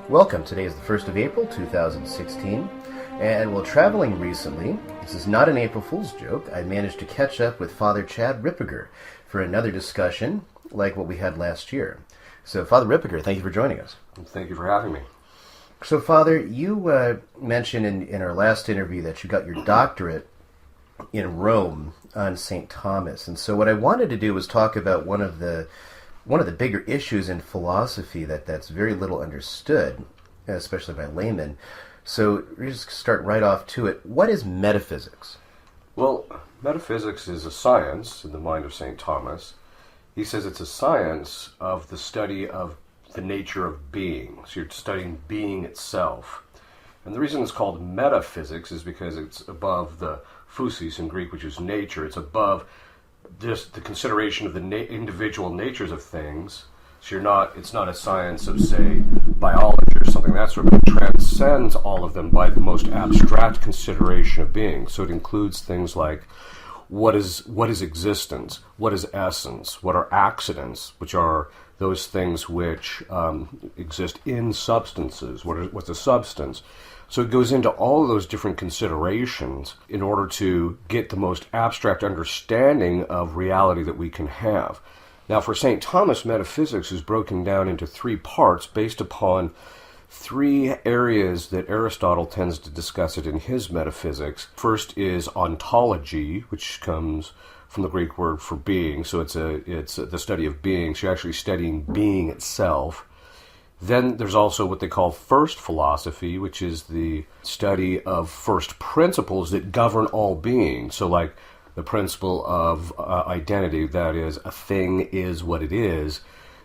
Welcome. Today is the 1st of April, 2016, and while traveling recently, this is not an April Fool's joke, I managed to catch up with Father Chad Ripperger for another discussion like what we had last year. So, Father Ripperger, thank you for joining us. Thank you for having me. So, Father, you mentioned in our last interview that you got your doctorate in Rome on St. Thomas, and so what I wanted to do was talk about one of the bigger issues in philosophy that's very little understood, especially by laymen. So we just start right off to it. What is metaphysics? Well, metaphysics is a science in the mind of St. Thomas. He says it's a science of the study of the nature of being. So you're studying being itself. And the reason it's called metaphysics is because it's above the physis in Greek, which is nature. It's above just the consideration of the individual natures of things. So it's not a science of, say, biology or something of that sort, but it transcends all of them by the most abstract consideration of being. So it includes things like what is existence, what is essence, what are accidents, which are those things which exist in substances, what's a substance. So it goes into all of those different considerations in order to get the most abstract understanding of reality that we can have. Now, for St. Thomas, metaphysics is broken down into three parts based upon three areas that Aristotle tends to discuss it in his metaphysics. First is ontology, which comes from the Greek word for being, so it's the study of being. So you're actually studying being itself. Then there's also what they call first philosophy, which is the study of first principles that govern all being. So like the principle of identity, that is, a thing is what it is.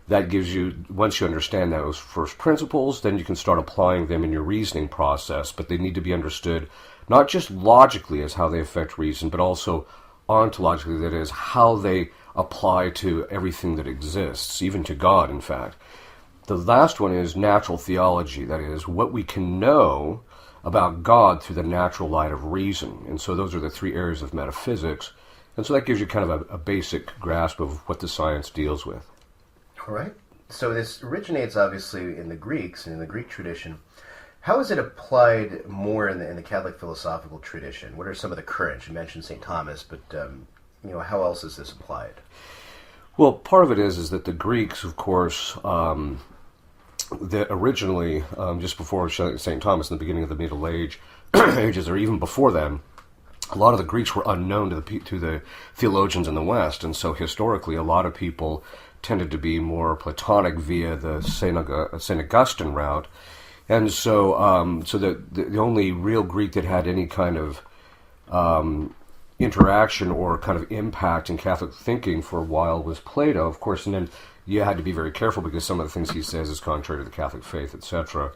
That gives you, once you understand those first principles, then you can start applying them in your reasoning process. But they need to be understood not just logically as how they affect reason, but also ontologically, that is, how they apply to everything that exists, even to God, in fact. The last one is natural theology, that is, what we can know about God through the natural light of reason. And so those are the three areas of metaphysics. And so that gives you kind of a basic grasp of what the science deals with. All right. So this originates obviously in the Greeks and in the Greek tradition. How is it applied more in the Catholic philosophical tradition? What are some of the currents? You mentioned St. Thomas, but how else is this applied? Well, part of it is that the Greeks, of course, that originally, just before St. Thomas, in the beginning of the Middle Ages, or even before then, a lot of the Greeks were unknown to the theologians in the West, and so historically a lot of people tended to be more Platonic via the St. Augustine route, and so the only real Greek that had any kind of interaction or kind of impact in Catholic thinking for a while was Plato, of course, and then you had to be very careful because some of the things he says is contrary to the Catholic faith, etc.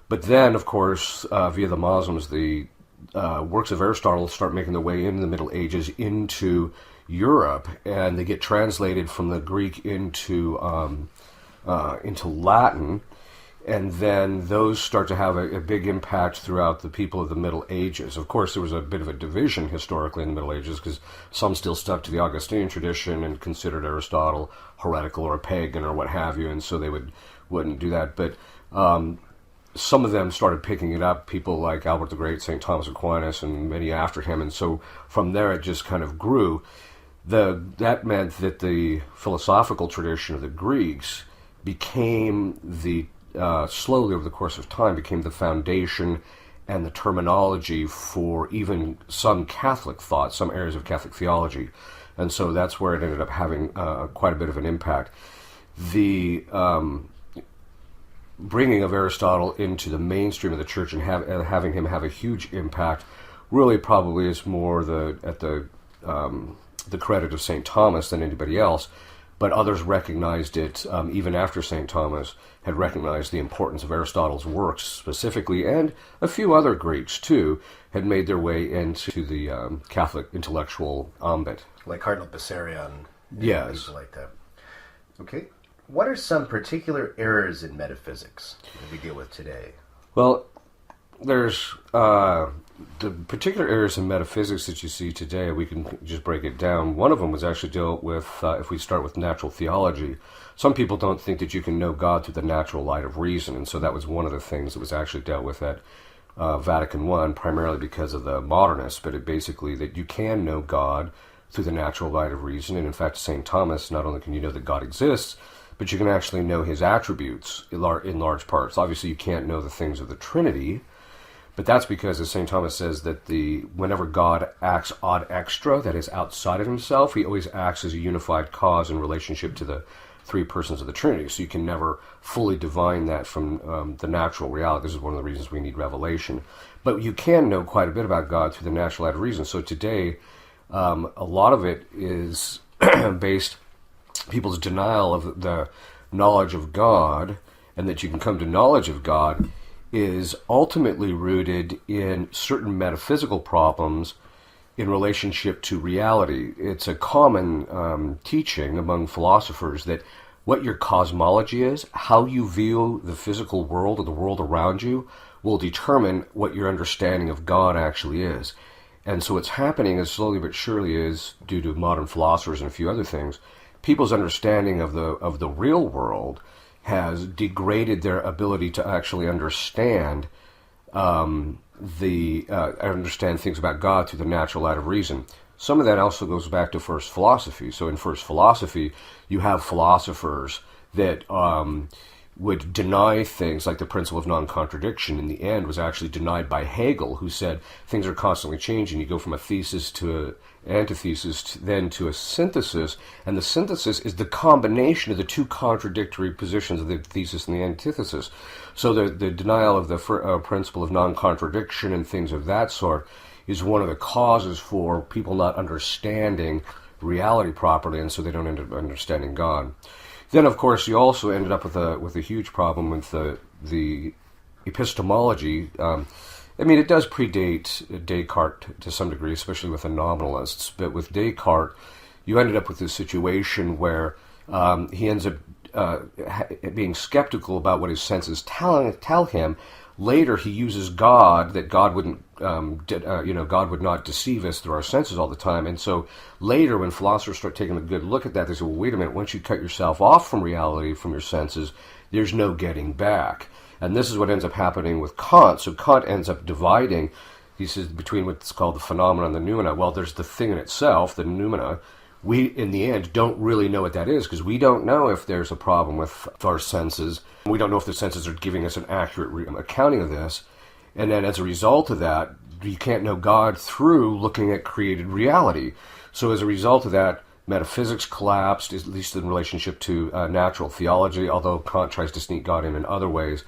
But then, of course, via the Muslims, the works of Aristotle start making their way in the Middle Ages into Europe, and they get translated from the Greek into Latin, and then those start to have a big impact throughout the people of the Middle Ages. Of course, there was a bit of a division historically in the Middle Ages because some still stuck to the Augustine tradition and considered Aristotle heretical or a pagan or what have you, and so they wouldn't do that. But some of them started picking it up, people like Albert the Great, St. Thomas Aquinas, and many after him, and so from there it just kind of grew. That meant that the philosophical tradition of the Greeks became slowly over the course of time, became the foundation and the terminology for even some Catholic thought, some areas of Catholic theology. And so that's where it ended up having quite a bit of an impact. The bringing of Aristotle into the mainstream of the church and having him have a huge impact really probably is more at the credit of St. Thomas than anybody else. But others recognized it, even after St. Thomas had recognized the importance of Aristotle's works specifically, and a few other Greeks, too, had made their way into the Catholic intellectual ambit. Like Cardinal Bessarion. Yes. People like that. Okay. What are some particular errors in metaphysics that we deal with today? Well, there's the particular areas in metaphysics that you see today, we can just break it down. One of them was actually dealt with, if we start with natural theology. Some people don't think that you can know God through the natural light of reason, and so that was one of the things that was actually dealt with at Vatican I, primarily because of the Modernists, but it basically that you can know God through the natural light of reason, and in fact, St. Thomas, not only can you know that God exists, but you can actually know his attributes in large parts. Obviously, you can't know the things of the Trinity, but that's because, as St. Thomas says, that whenever God acts ad extra, that is outside of himself, he always acts as a unified cause in relationship to the three persons of the Trinity. So you can never fully divine that from the natural reality. This is one of the reasons we need revelation. But you can know quite a bit about God through the natural light of reason. So today, a lot of it is based, people's denial of the knowledge of God, and that you can come to knowledge of God, is ultimately rooted in certain metaphysical problems in relationship to reality. It's a common teaching among philosophers that what your cosmology is, how you view the physical world or the world around you, will determine what your understanding of God actually is. And so what's happening, as slowly but surely is, due to modern philosophers and a few other things, people's understanding of the real world has degraded their ability to actually understand understand things about God through the natural light of reason. Some of that also goes back to first philosophy. So in first philosophy, you have philosophers that would deny things like the principle of non-contradiction. In the end, was actually denied by Hegel, who said things are constantly changing. You go from a thesis to an antithesis, then to a synthesis, and the synthesis is the combination of the two contradictory positions of the thesis and the antithesis. So the denial of the principle of non-contradiction and things of that sort is one of the causes for people not understanding reality properly, and so they don't end up understanding God. Then, of course, you also ended up with a huge problem with the epistemology. It does predate Descartes to some degree, especially with the nominalists. But with Descartes, you ended up with this situation where he ends up being skeptical about what his senses tell him. Later, he uses God, that God wouldn't, God would not deceive us through our senses all the time. And so later, when philosophers start taking a good look at that, they say, well, wait a minute, once you cut yourself off from reality, from your senses, there's no getting back. And this is what ends up happening with Kant. So Kant ends up dividing, he says, between what's called the phenomena and the noumena. Well, there's the thing in itself, the noumena. We, in the end, don't really know what that is, because we don't know if there's a problem with our senses. We don't know if the senses are giving us an accurate accounting of this. And then as a result of that, you can't know God through looking at created reality. So as a result of that, metaphysics collapsed, at least in relationship to natural theology, although Kant tries to sneak God in other ways.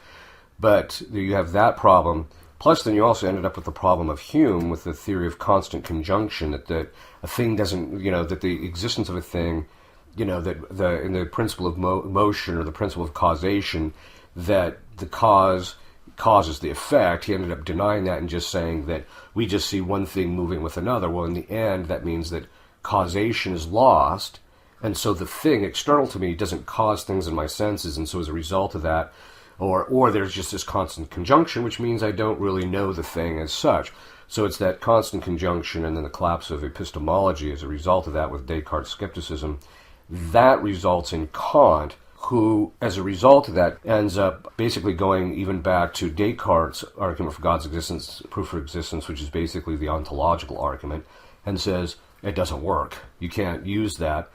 But you have that problem. Plus, then you also ended up with the problem of Hume, with the theory of constant conjunction, that a thing doesn't, that the existence of a thing, in the principle of motion, or the principle of causation, that the cause causes the effect. He ended up denying that and just saying that we just see one thing moving with another. Well, in the end, that means that causation is lost, and so the thing external to me doesn't cause things in my senses, and so as a result of that, or there's just this constant conjunction, which means I don't really know the thing as such. So it's that constant conjunction and then the collapse of epistemology as a result of that with Descartes' skepticism. That results in Kant, who, as a result of that, ends up basically going even back to Descartes' argument for God's existence, proof for existence, which is basically the ontological argument, and says, it doesn't work. You can't use that.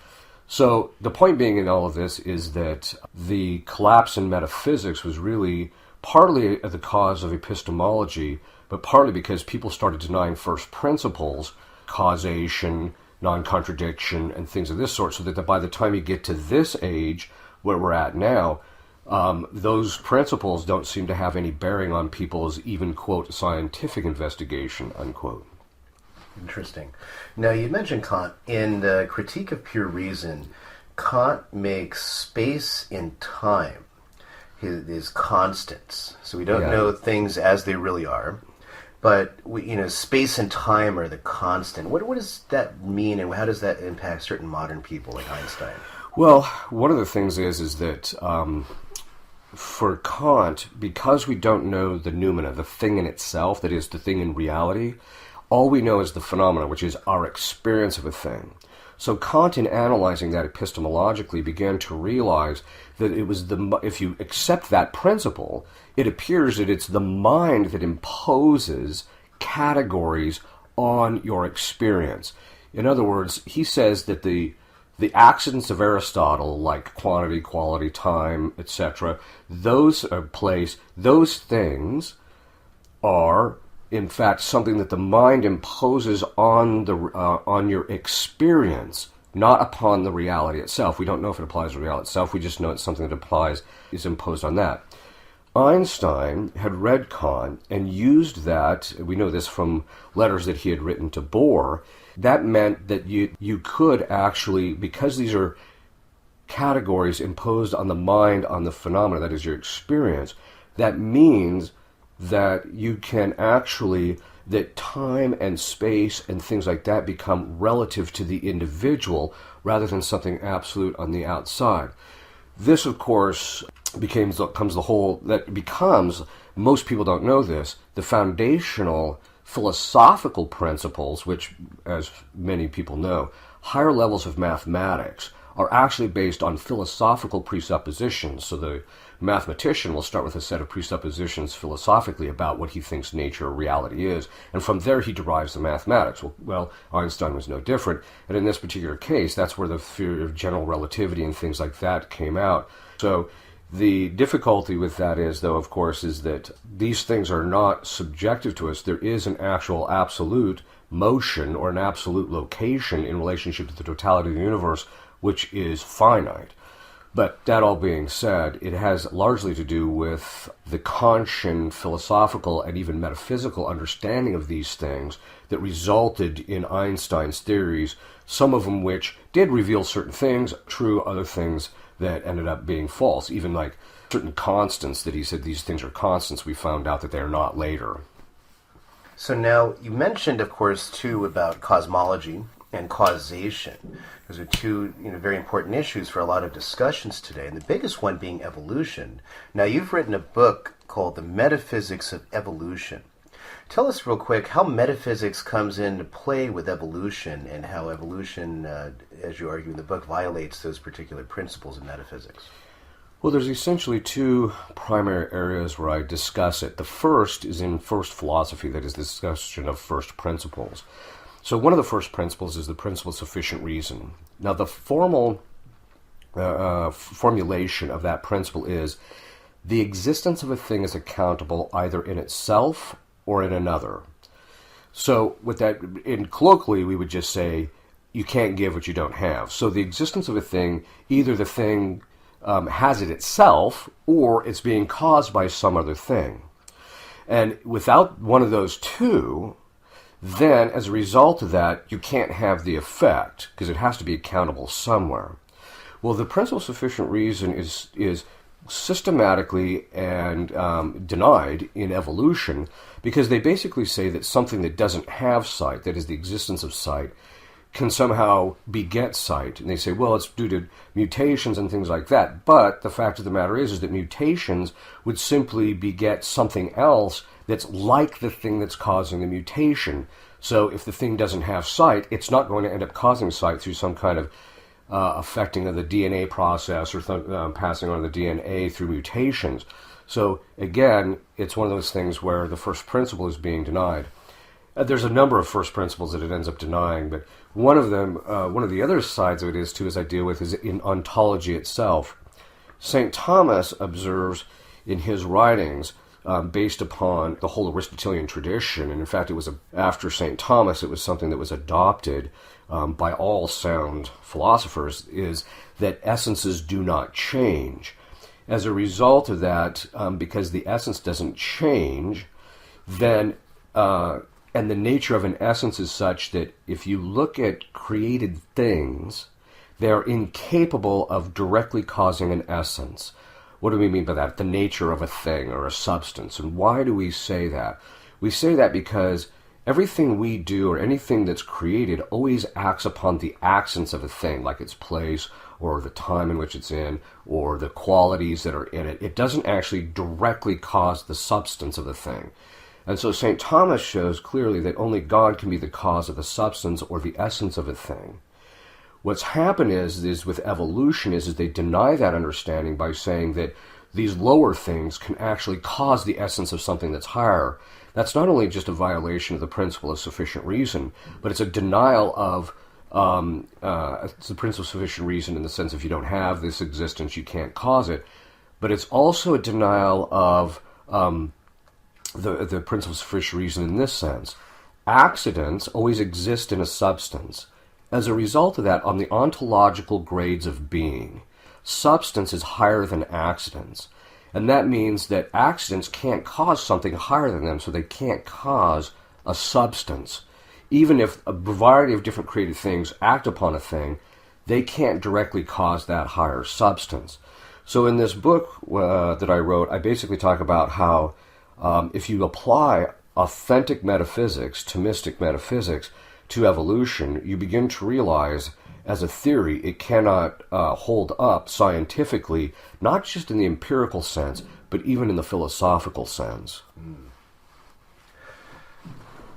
So the point being in all of this is that the collapse in metaphysics was really partly the cause of epistemology, but partly because people started denying first principles, causation, non-contradiction, and things of this sort, so that by the time you get to this age, where we're at now, those principles don't seem to have any bearing on people's even, quote, scientific investigation, unquote. Interesting. Now, you mentioned Kant. In the Critique of Pure Reason, Kant makes space and time his constants. So we don't know things as they really are, but space and time are the constant. What does that mean, and how does that impact certain modern people like Einstein? Well, one of the things is that for Kant, because we don't know the noumena, the thing in itself, that is, the thing in reality, all we know is the phenomena, which is our experience of a thing. So Kant, in analyzing that epistemologically, began to realize that it was if you accept that principle, it appears that it's the mind that imposes categories on your experience. In other words, he says that the accidents of Aristotle, like quantity, quality, time, etc., those things are, in fact, something that the mind imposes on your experience, not upon the reality itself. We don't know if it applies to reality itself. We just know it's something that is imposed on that. Einstein had read Kant and used that. We know this from letters that he had written to Bohr. That meant that you could actually, because these are categories imposed on the mind, on the phenomena, that is your experience, that means that you can actually, that time and space and things like that become relative to the individual rather than something absolute on the outside. This, of course, becomes, most people don't know this, the foundational philosophical principles, which, as many people know, higher levels of mathematics are actually based on philosophical presuppositions. So the mathematician will start with a set of presuppositions philosophically about what he thinks nature or reality is, and from there he derives the mathematics. Well, Einstein was no different, and in this particular case, that's where the theory of general relativity and things like that came out. So the difficulty with that is, though, of course, is that these things are not subjective to us. There is an actual absolute motion or an absolute location in relationship to the totality of the universe, which is finite. But that all being said, it has largely to do with the Kantian philosophical and even metaphysical understanding of these things that resulted in Einstein's theories, some of them which did reveal certain things, true, other things that ended up being false. Even like certain constants that he said these things are constants, we found out that they are not later. So now, you mentioned, of course, too, about cosmology and causation. Those are two very important issues for a lot of discussions today, and the biggest one being evolution. Now, you've written a book called The Metaphysics of Evolution. Tell us real quick how metaphysics comes into play with evolution and how evolution, as you argue in the book, violates those particular principles of metaphysics. Well, there's essentially two primary areas where I discuss it. The first is in first philosophy, that is the discussion of first principles. So one of the first principles is the principle of sufficient reason. Now, the formal formulation of that principle is the existence of a thing is accountable either in itself or in another. So with that, colloquially, we would just say you can't give what you don't have. So the existence of a thing, either the thing has it itself or it's being caused by some other thing. And without one of those two, then as a result of that, you can't have the effect because it has to be accountable somewhere. Well, the principle of sufficient reason is systematically and denied in evolution because they basically say that something that doesn't have sight, that is the existence of sight, can somehow beget sight. And they say, well, it's due to mutations and things like that. But the fact of the matter is that mutations would simply beget something else that's like the thing that's causing the mutation. So if the thing doesn't have sight, it's not going to end up causing sight through some kind of affecting of the DNA process or passing on the DNA through mutations. So again, it's one of those things where the first principle is being denied. There's a number of first principles that it ends up denying, but one of them, one of the other sides of it is, too, as I deal with, is in ontology itself. St. Thomas observes in his writings, based upon the whole Aristotelian tradition, and in fact it was after St. Thomas, it was something that was adopted by all sound philosophers, is that essences do not change. As a result of that, because the essence doesn't change, then and the nature of an essence is such that if you look at created things, they're incapable of directly causing an essence. What do we mean by that? The nature of a thing or a substance. And why do we say that? We say that because everything we do or anything that's created always acts upon the accidents of a thing, like its place or the time in which it's in, or the qualities that are in it. It doesn't actually directly cause the substance of the thing. And so St. Thomas shows clearly that only God can be the cause of the substance or the essence of a thing. What's happened is with evolution is they deny that understanding by saying that these lower things can actually cause the essence of something that's higher. That's not only just a violation of the principle of sufficient reason, but it's a denial of it's the principle of sufficient reason in the sense if you don't have this existence, you can't cause it. But it's also a denial of the principle of sufficient reason in this sense. Accidents always exist in a substance. As a result of that, on the ontological grades of being, substance is higher than accidents. And that means that accidents can't cause something higher than them, so they can't cause a substance. Even if a variety of different created things act upon a thing, they can't directly cause that higher substance. So in this book that I wrote, I basically talk about how if you apply authentic metaphysics to mystic metaphysics to evolution, you begin to realize as a theory it cannot hold up scientifically, not just in the empirical sense, but even in the philosophical sense.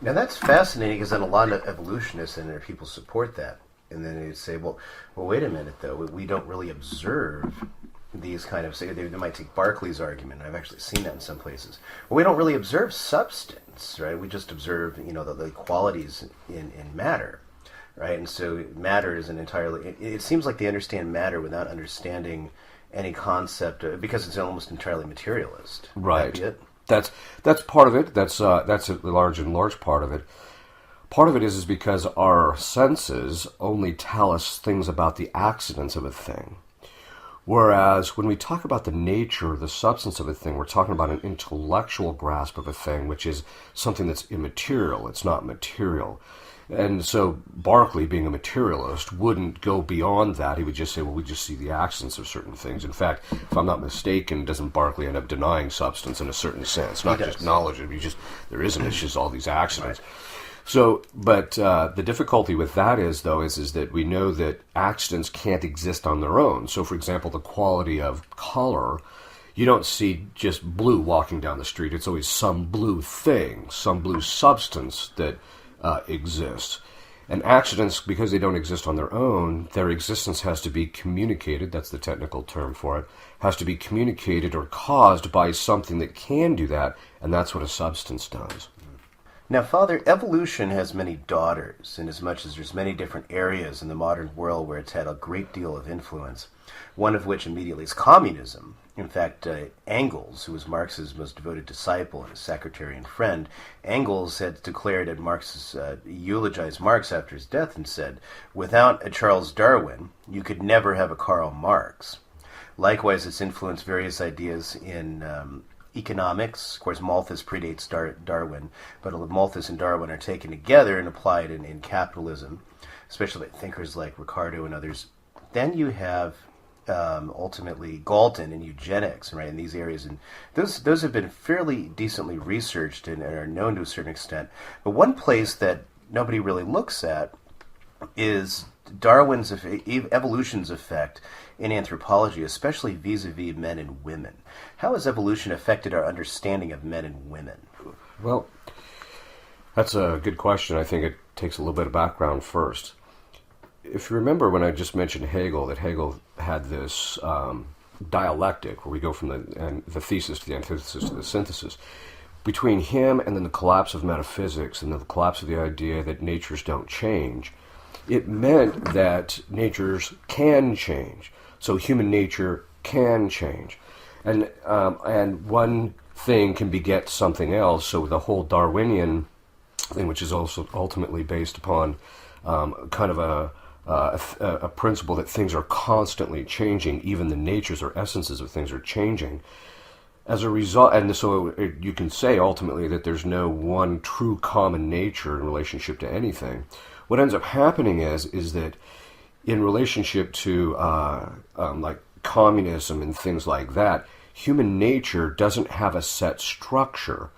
Now that's fascinating because then a lot of evolutionists and their people support that. And then they say, well, wait a minute though, we don't really observe these kind of, say, they might take Berkeley's argument. I've actually seen that in some places. Well, we don't really observe substance, right? We just observe, the qualities in matter, right? And so matter is an entirely, it seems like they understand matter without understanding any concept, because it's almost entirely materialist. Right. Would that be it? That's part of it. That's a large part of it. Part of it is because our senses only tell us things about the accidents of a thing. Whereas when we talk about the nature, the substance of a thing, we're talking about an intellectual grasp of a thing, which is something that's immaterial. It's not material. And so Berkeley, being a materialist, wouldn't go beyond that. He would just say, well, we just see the accidents of certain things. In fact, if I'm not mistaken, doesn't Berkeley end up denying substance in a certain sense? Not just knowledge. There isn't. It's just all these accidents. Right. So, but the difficulty with that is that we know that accidents can't exist on their own. So, for example, the quality of color, you don't see just blue walking down the street. It's always some blue thing, some blue substance that exists. And accidents, because they don't exist on their own, their existence has to be communicated, that's the technical term for it, has to be communicated or caused by something that can do that, and that's what a substance does. Now, Father, evolution has many daughters, inasmuch as there's many different areas in the modern world where it's had a great deal of influence, one of which immediately is communism. In fact, Engels, who was Marx's most devoted disciple and his secretary and friend, Engels had declared at eulogized Marx after his death and said, without a Charles Darwin, you could never have a Karl Marx. Likewise, it's influenced various ideas in economics. Of course, Malthus predates Darwin, but Malthus and Darwin are taken together and applied in capitalism, especially by thinkers like Ricardo and others. Then you have ultimately Galton and eugenics, right, in these areas, and those have been fairly decently researched and are known to a certain extent. But one place that nobody really looks at is Darwin's evolution's effect in anthropology, especially vis-a-vis men and women. How has evolution affected our understanding of men and women? Well, that's a good question. I think it takes a little bit of background first. If you remember when I just mentioned Hegel, that Hegel had this dialectic where we go from the thesis to the antithesis to the synthesis. Between him and then the collapse of metaphysics and the collapse of the idea that natures don't change, it meant that natures can change. So human nature can change. And one thing can beget something else. So the whole Darwinian thing, which is also ultimately based upon kind of a principle that things are constantly changing, even the natures or essences of things are changing. As a result, and so you can say ultimately that there's no one true common nature in relationship to anything. What ends up happening is that in relationship to like communism and things like that, human nature doesn't have a set structure.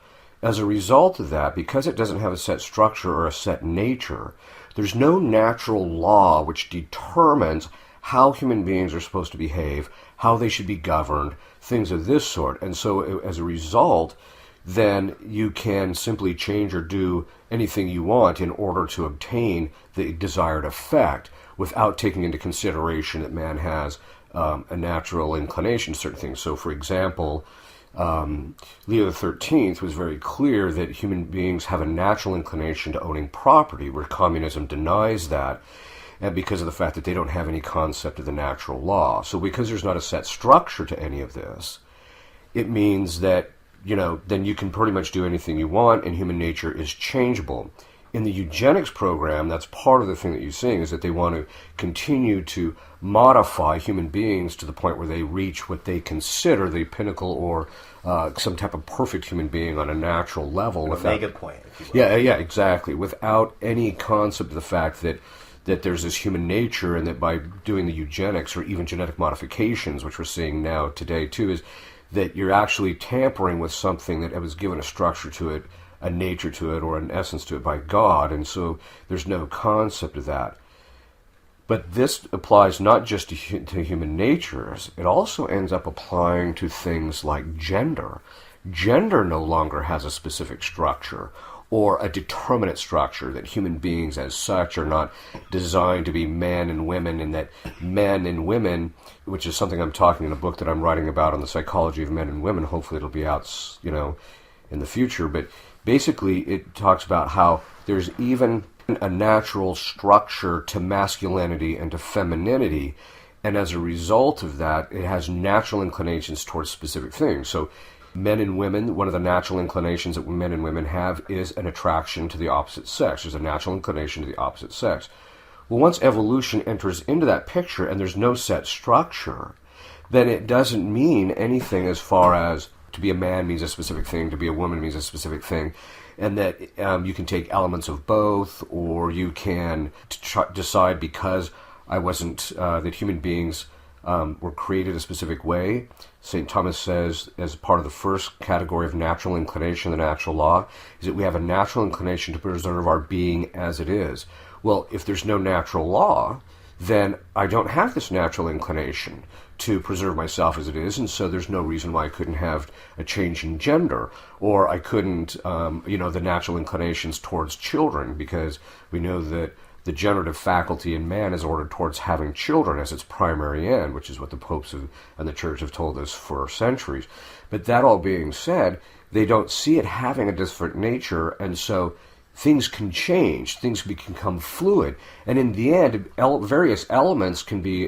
As a result of that, because it doesn't have a set structure or a set nature, there's no natural law which determines how human beings are supposed to behave, how they should be governed, things of this sort. And so as a result, then you can simply change or do anything you want in order to obtain the desired effect without taking into consideration that man has a natural inclination to certain things. So, for example, Leo XIII was very clear that human beings have a natural inclination to owning property, where communism denies that, and because of the fact that they don't have any concept of the natural law. So because there's not a set structure to any of this, it means that, then you can pretty much do anything you want, and human nature is changeable. In the eugenics program, that's part of the thing that you're seeing, is that they want to continue to modify human beings to the point where they reach what they consider the pinnacle or some type of perfect human being on a natural level. Without, a mega point, if you will. Yeah, exactly. Without any concept of the fact that there's this human nature, and that by doing the eugenics or even genetic modifications, which we're seeing now today too, is that you're actually tampering with something that was given a structure to it, a nature to it, or an essence to it by God, and so there's no concept of that. But this applies not just to human natures, it also ends up applying to things like gender. Gender no longer has a specific structure or a determinate structure, that human beings as such are not designed to be men and women, and that men and women, which is something I'm talking in a book that I'm writing about on the psychology of men and women, hopefully it'll be out, in the future, but basically it talks about how there's even a natural structure to masculinity and to femininity, and as a result of that, it has natural inclinations towards specific things. So men and women, one of the natural inclinations that men and women have is an attraction to the opposite sex. There's a natural inclination to the opposite sex. Well, once evolution enters into that picture and there's no set structure, then it doesn't mean anything as far as to be a man means a specific thing, to be a woman means a specific thing, and that you can take elements of both, or you can decide because I wasn't, that human beings were created a specific way. St. Thomas says, as part of the first category of natural inclination, the natural law, is that we have a natural inclination to preserve our being as it is. Well, if there's no natural law, then I don't have this natural inclination to preserve myself as it is, and so there's no reason why I couldn't have a change in gender, or I couldn't, the natural inclinations towards children, because we know that the generative faculty in man is ordered towards having children as its primary end, which is what the popes and the church have told us for centuries. But that all being said, they don't see it having a different nature, and so things can change, things can become fluid, and in the end, various elements can be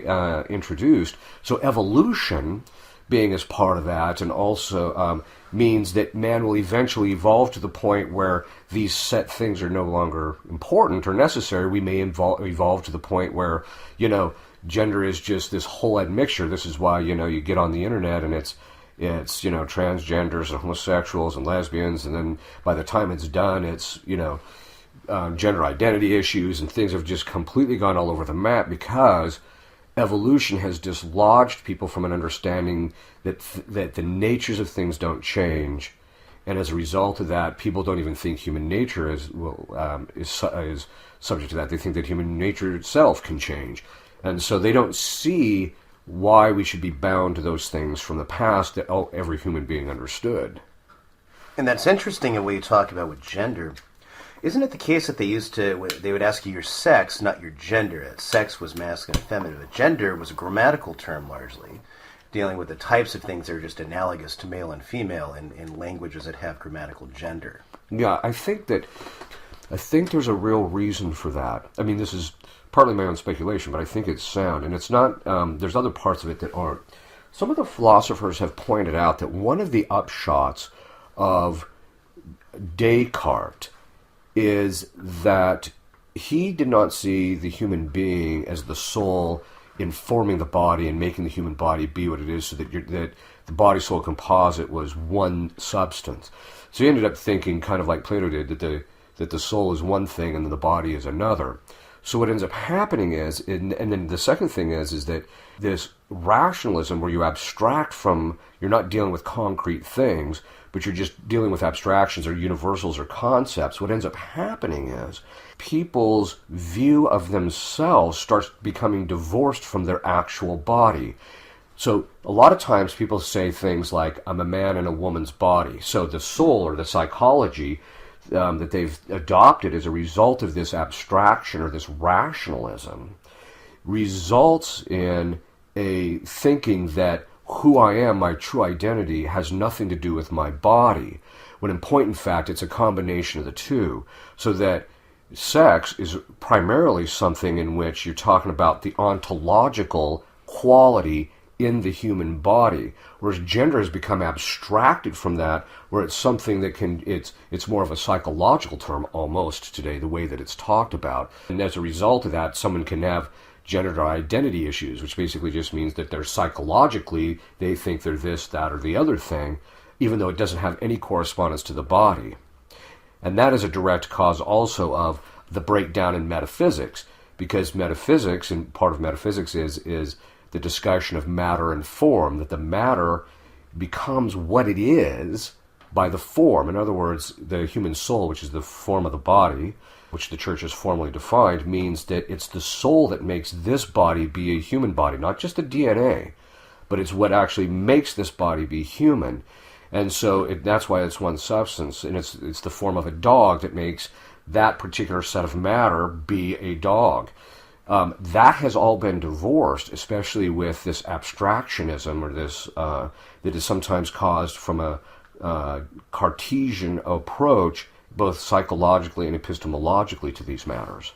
introduced. So evolution, being as part of that, and also means that man will eventually evolve to the point where these set things are no longer important or necessary. We may evolve to the point where, gender is just this whole admixture. This is why, you get on the internet and it's transgenders and homosexuals and lesbians, and then by the time it's done, it's, gender identity issues, and things have just completely gone all over the map because evolution has dislodged people from an understanding that the natures of things don't change, and as a result of that, people don't even think human nature is subject to that. They think that human nature itself can change, and so they don't see why we should be bound to those things from the past that every human being understood. And that's interesting in what you talk about with gender. Isn't it the case that they would ask you your sex, not your gender? That sex was masculine and feminine, but gender was a grammatical term largely, dealing with the types of things that are just analogous to male and female in languages that have grammatical gender. Yeah, I think there's a real reason for that. I mean, this is partly my own speculation, but I think it's sound, and it's not, there's other parts of it that aren't. Some of the philosophers have pointed out that one of the upshots of Descartes is that he did not see the human being as the soul informing the body and making the human body be what it is, so that the body-soul composite was one substance. So he ended up thinking, kind of like Plato did, that the soul is one thing and the body is another. So what ends up happening is, and then the second thing is that this rationalism where you abstract from, you're not dealing with concrete things, but you're just dealing with abstractions or universals or concepts, what ends up happening is people's view of themselves starts becoming divorced from their actual body. So a lot of times people say things like, I'm a man in a woman's body. So the soul or the psychology that they've adopted as a result of this abstraction or this rationalism results in a thinking that who I am, my true identity, has nothing to do with my body, when in point in fact it's a combination of the two. So that sex is primarily something in which you're talking about the ontological quality in the human body, whereas gender has become abstracted from that, where it's something that it's more of a psychological term almost today, the way that it's talked about. And as a result of that, someone can have gender identity issues, which basically just means that they're psychologically, they think they're this, that, or the other thing, even though it doesn't have any correspondence to the body. And that is a direct cause also of the breakdown in metaphysics, because metaphysics, and part of metaphysics is the discussion of matter and form, that the matter becomes what it is by the form. In other words, the human soul, which is the form of the body, which the church has formally defined, means that it's the soul that makes this body be a human body, not just the DNA, but it's what actually makes this body be human. And so that's why it's one substance, and it's the form of a dog that makes that particular set of matter be a dog. That has all been divorced, especially with this abstractionism, or this that is sometimes caused from a Cartesian approach, both psychologically and epistemologically, to these matters.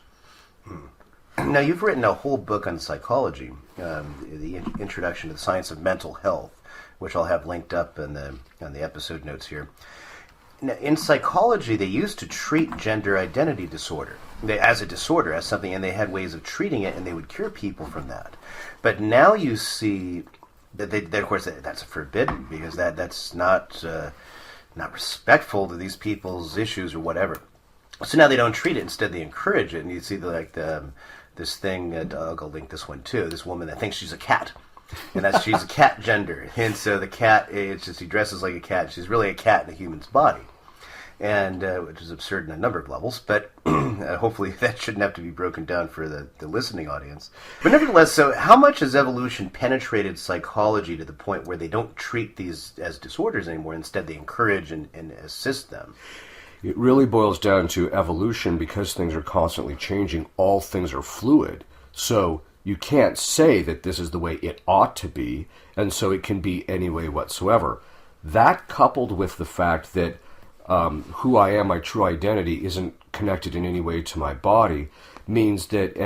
Now, you've written a whole book on psychology, the Introduction to the Science of Mental Health, which I'll have linked up on the episode notes here. Now, in psychology, they used to treat gender identity disorder as a disorder, as something, and they had ways of treating it, and they would cure people from that. But now you see that of course, that's forbidden, because that's not respectful to these people's issues or whatever. So now they don't treat it; instead, they encourage it. And you see this thing. I'll link this one too. This woman that thinks she's a cat. And she's a cat gender, and so the cat, it's just, he dresses like a cat. She's really a cat in a human's body, and which is absurd in a number of levels. But hopefully that shouldn't have to be broken down for the listening audience. But nevertheless, so how much has evolution penetrated psychology to the point where they don't treat these as disorders anymore? Instead, they encourage and assist them. It really boils down to evolution, because things are constantly changing. All things are fluid, so you can't say that this is the way it ought to be, and so it can be any way whatsoever. That, coupled with the fact that who I am, my true identity, isn't connected in any way to my body, means that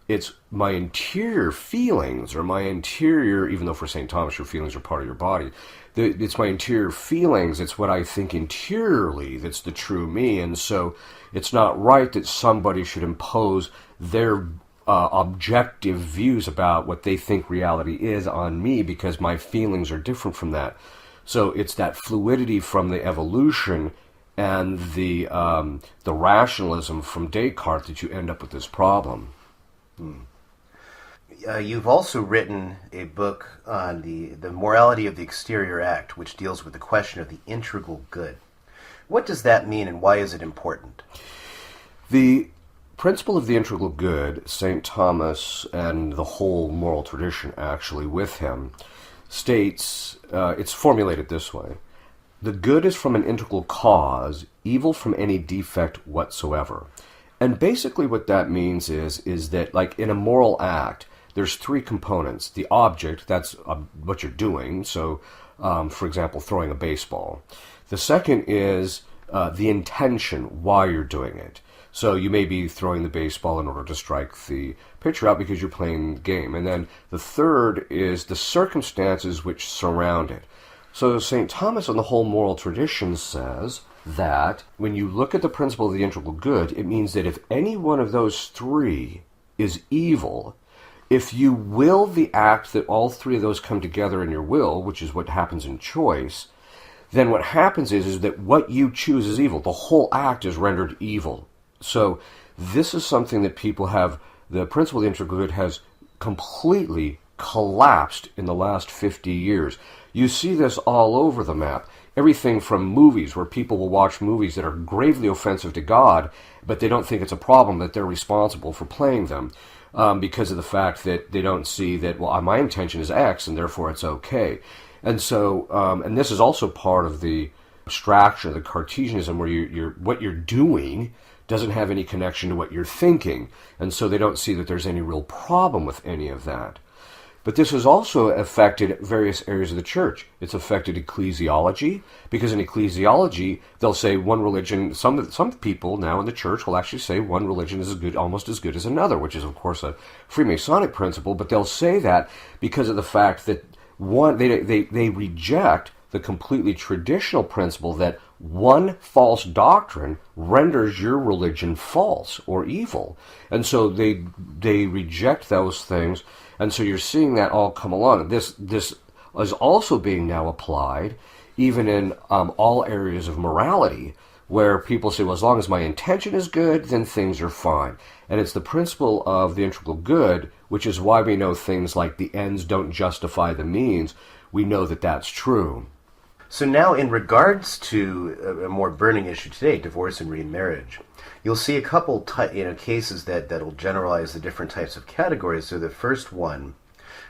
it's my interior feelings, or my interior, even though for St. Thomas your feelings are part of your body, it's my interior feelings, it's what I think interiorly that's the true me, and so it's not right that somebody should impose their objective views about what they think reality is on me, because my feelings are different from that. So it's that fluidity from the evolution and the rationalism from Descartes that you end up with this problem. You've also written a book on the morality of the exterior act, which deals with the question of the integral good. What does that mean, and why is it important? The principle of the integral good, St. Thomas and the whole moral tradition actually with him, states, it's formulated this way: the good is from an integral cause, evil from any defect whatsoever. And basically what that means is that, like in a moral act, there's three components. The object, that's what you're doing, so for example, throwing a baseball. The second is the intention, why you're doing it. So you may be throwing the baseball in order to strike the pitcher out because you're playing the game. And then the third is the circumstances which surround it. So St. Thomas and the whole moral tradition says that when you look at the principle of the integral good, it means that if any one of those three is evil, if you will the act that all three of those come together in your will, which is what happens in choice, then what happens is that what you choose is evil. The whole act is rendered evil. So this is something that people have, the principle of the integral good has completely collapsed in the last 50 years. You see this all over the map. Everything from movies, where people will watch movies that are gravely offensive to God, but they don't think it's a problem that they're responsible for playing them, because of the fact that they don't see that, well, my intention is X, and therefore it's okay. And so, and this is also part of the abstraction, the Cartesianism, where you're what you're doing doesn't have any connection to what you're thinking, and so they don't see that there's any real problem with any of that. But this has also affected various areas of the church. It's affected ecclesiology, because in ecclesiology, they'll say one religion, some people now in the church will actually say one religion is almost as good as another, which is, of course, a Freemasonic principle, but they'll say that because of the fact that they reject the completely traditional principle that one false doctrine renders your religion false or evil. And so they reject those things. And so you're seeing that all come along. This is also being now applied even in all areas of morality, where people say, well, as long as my intention is good, then things are fine. And it's the principle of the integral good, which is why we know things like the ends don't justify the means. We know that that's true. So now, in regards to a more burning issue today, divorce and remarriage, you'll see a couple cases that'll generalize the different types of categories. So the first one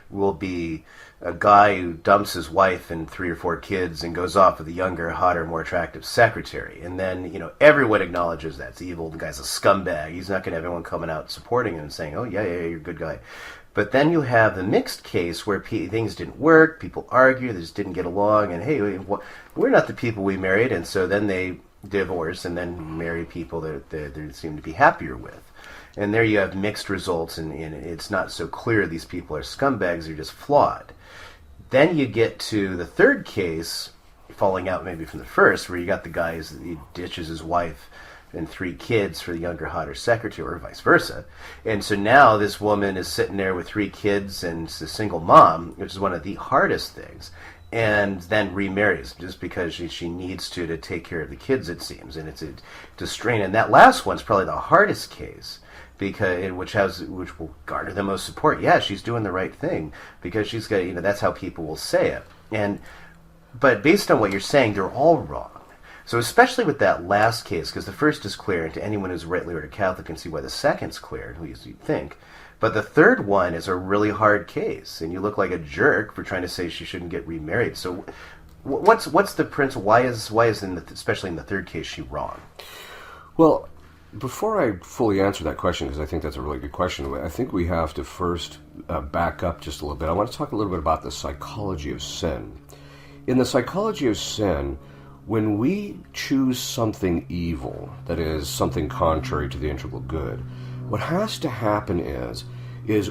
will be a guy who dumps his wife and 3 or 4 kids and goes off with a younger, hotter, more attractive secretary. And then, everyone acknowledges that's evil. The guy's a scumbag. He's not going to have everyone coming out supporting him and saying, oh, yeah, you're a good guy. But then you have the mixed case where things didn't work, people argue, they just didn't get along, and hey, we're not the people we married, and so then they divorce and then marry people that they seem to be happier with. And there you have mixed results, and it's not so clear these people are scumbags, they're just flawed. Then you get to the third case, falling out maybe from the first, where you got the guy he ditches his wife and 3 kids for the younger, hotter secretary, or vice versa. And so now this woman is sitting there with 3 kids and is a single mom, which is one of the hardest things, and then remarries just because she needs to take care of the kids, it seems, and it's a strain. And that last one's probably the hardest case, because which will garner the most support. Yeah, she's doing the right thing because she's got, that's how people will say it. But based on what you're saying, they're all wrong. So especially with that last case, because the first is clear, and to anyone who's rightly ordered Catholic can see why the second's clear, at least you'd think. But the third one is a really hard case, and you look like a jerk for trying to say she shouldn't get remarried. So what's the principle? Why is especially in the third case, she wrong? Well, before I fully answer that question, because I think that's a really good question, I think we have to first back up just a little bit. I want to talk a little bit about the psychology of sin. In the psychology of sin, when we choose something evil, that is, something contrary to the integral good, what has to happen is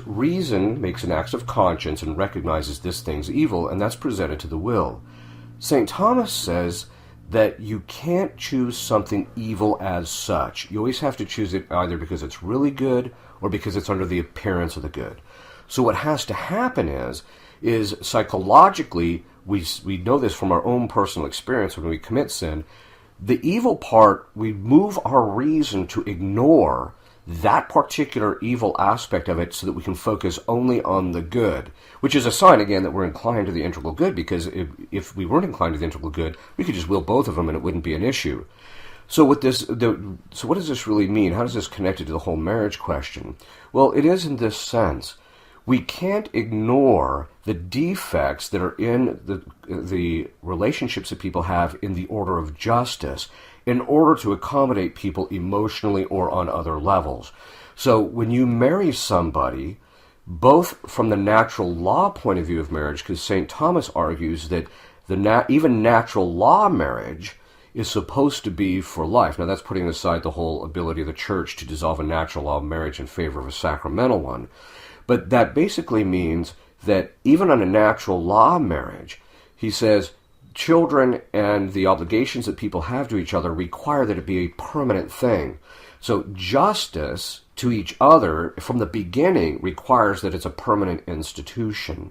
reason makes an act of conscience and recognizes this thing's evil, and that's presented to the will. St. Thomas says that you can't choose something evil as such. You always have to choose it either because it's really good or because it's under the appearance of the good. So what has to happen is psychologically, we know this from our own personal experience when we commit sin, the evil part, we move our reason to ignore that particular evil aspect of it so that we can focus only on the good, which is a sign, again, that we're inclined to the integral good, because if we weren't inclined to the integral good, we could just will both of them and it wouldn't be an issue. So what does this really mean? How does this connect it to the whole marriage question? Well, it is in this sense. We can't ignore the defects that are in the relationships that people have in the order of justice in order to accommodate people emotionally or on other levels. So when you marry somebody, both from the natural law point of view of marriage, because St. Thomas argues that even natural law marriage is supposed to be for life. Now that's putting aside the whole ability of the church to dissolve a natural law marriage in favor of a sacramental one. But that basically means that even on a natural law marriage, he says, children and the obligations that people have to each other require that it be a permanent thing. So justice to each other from the beginning requires that it's a permanent institution.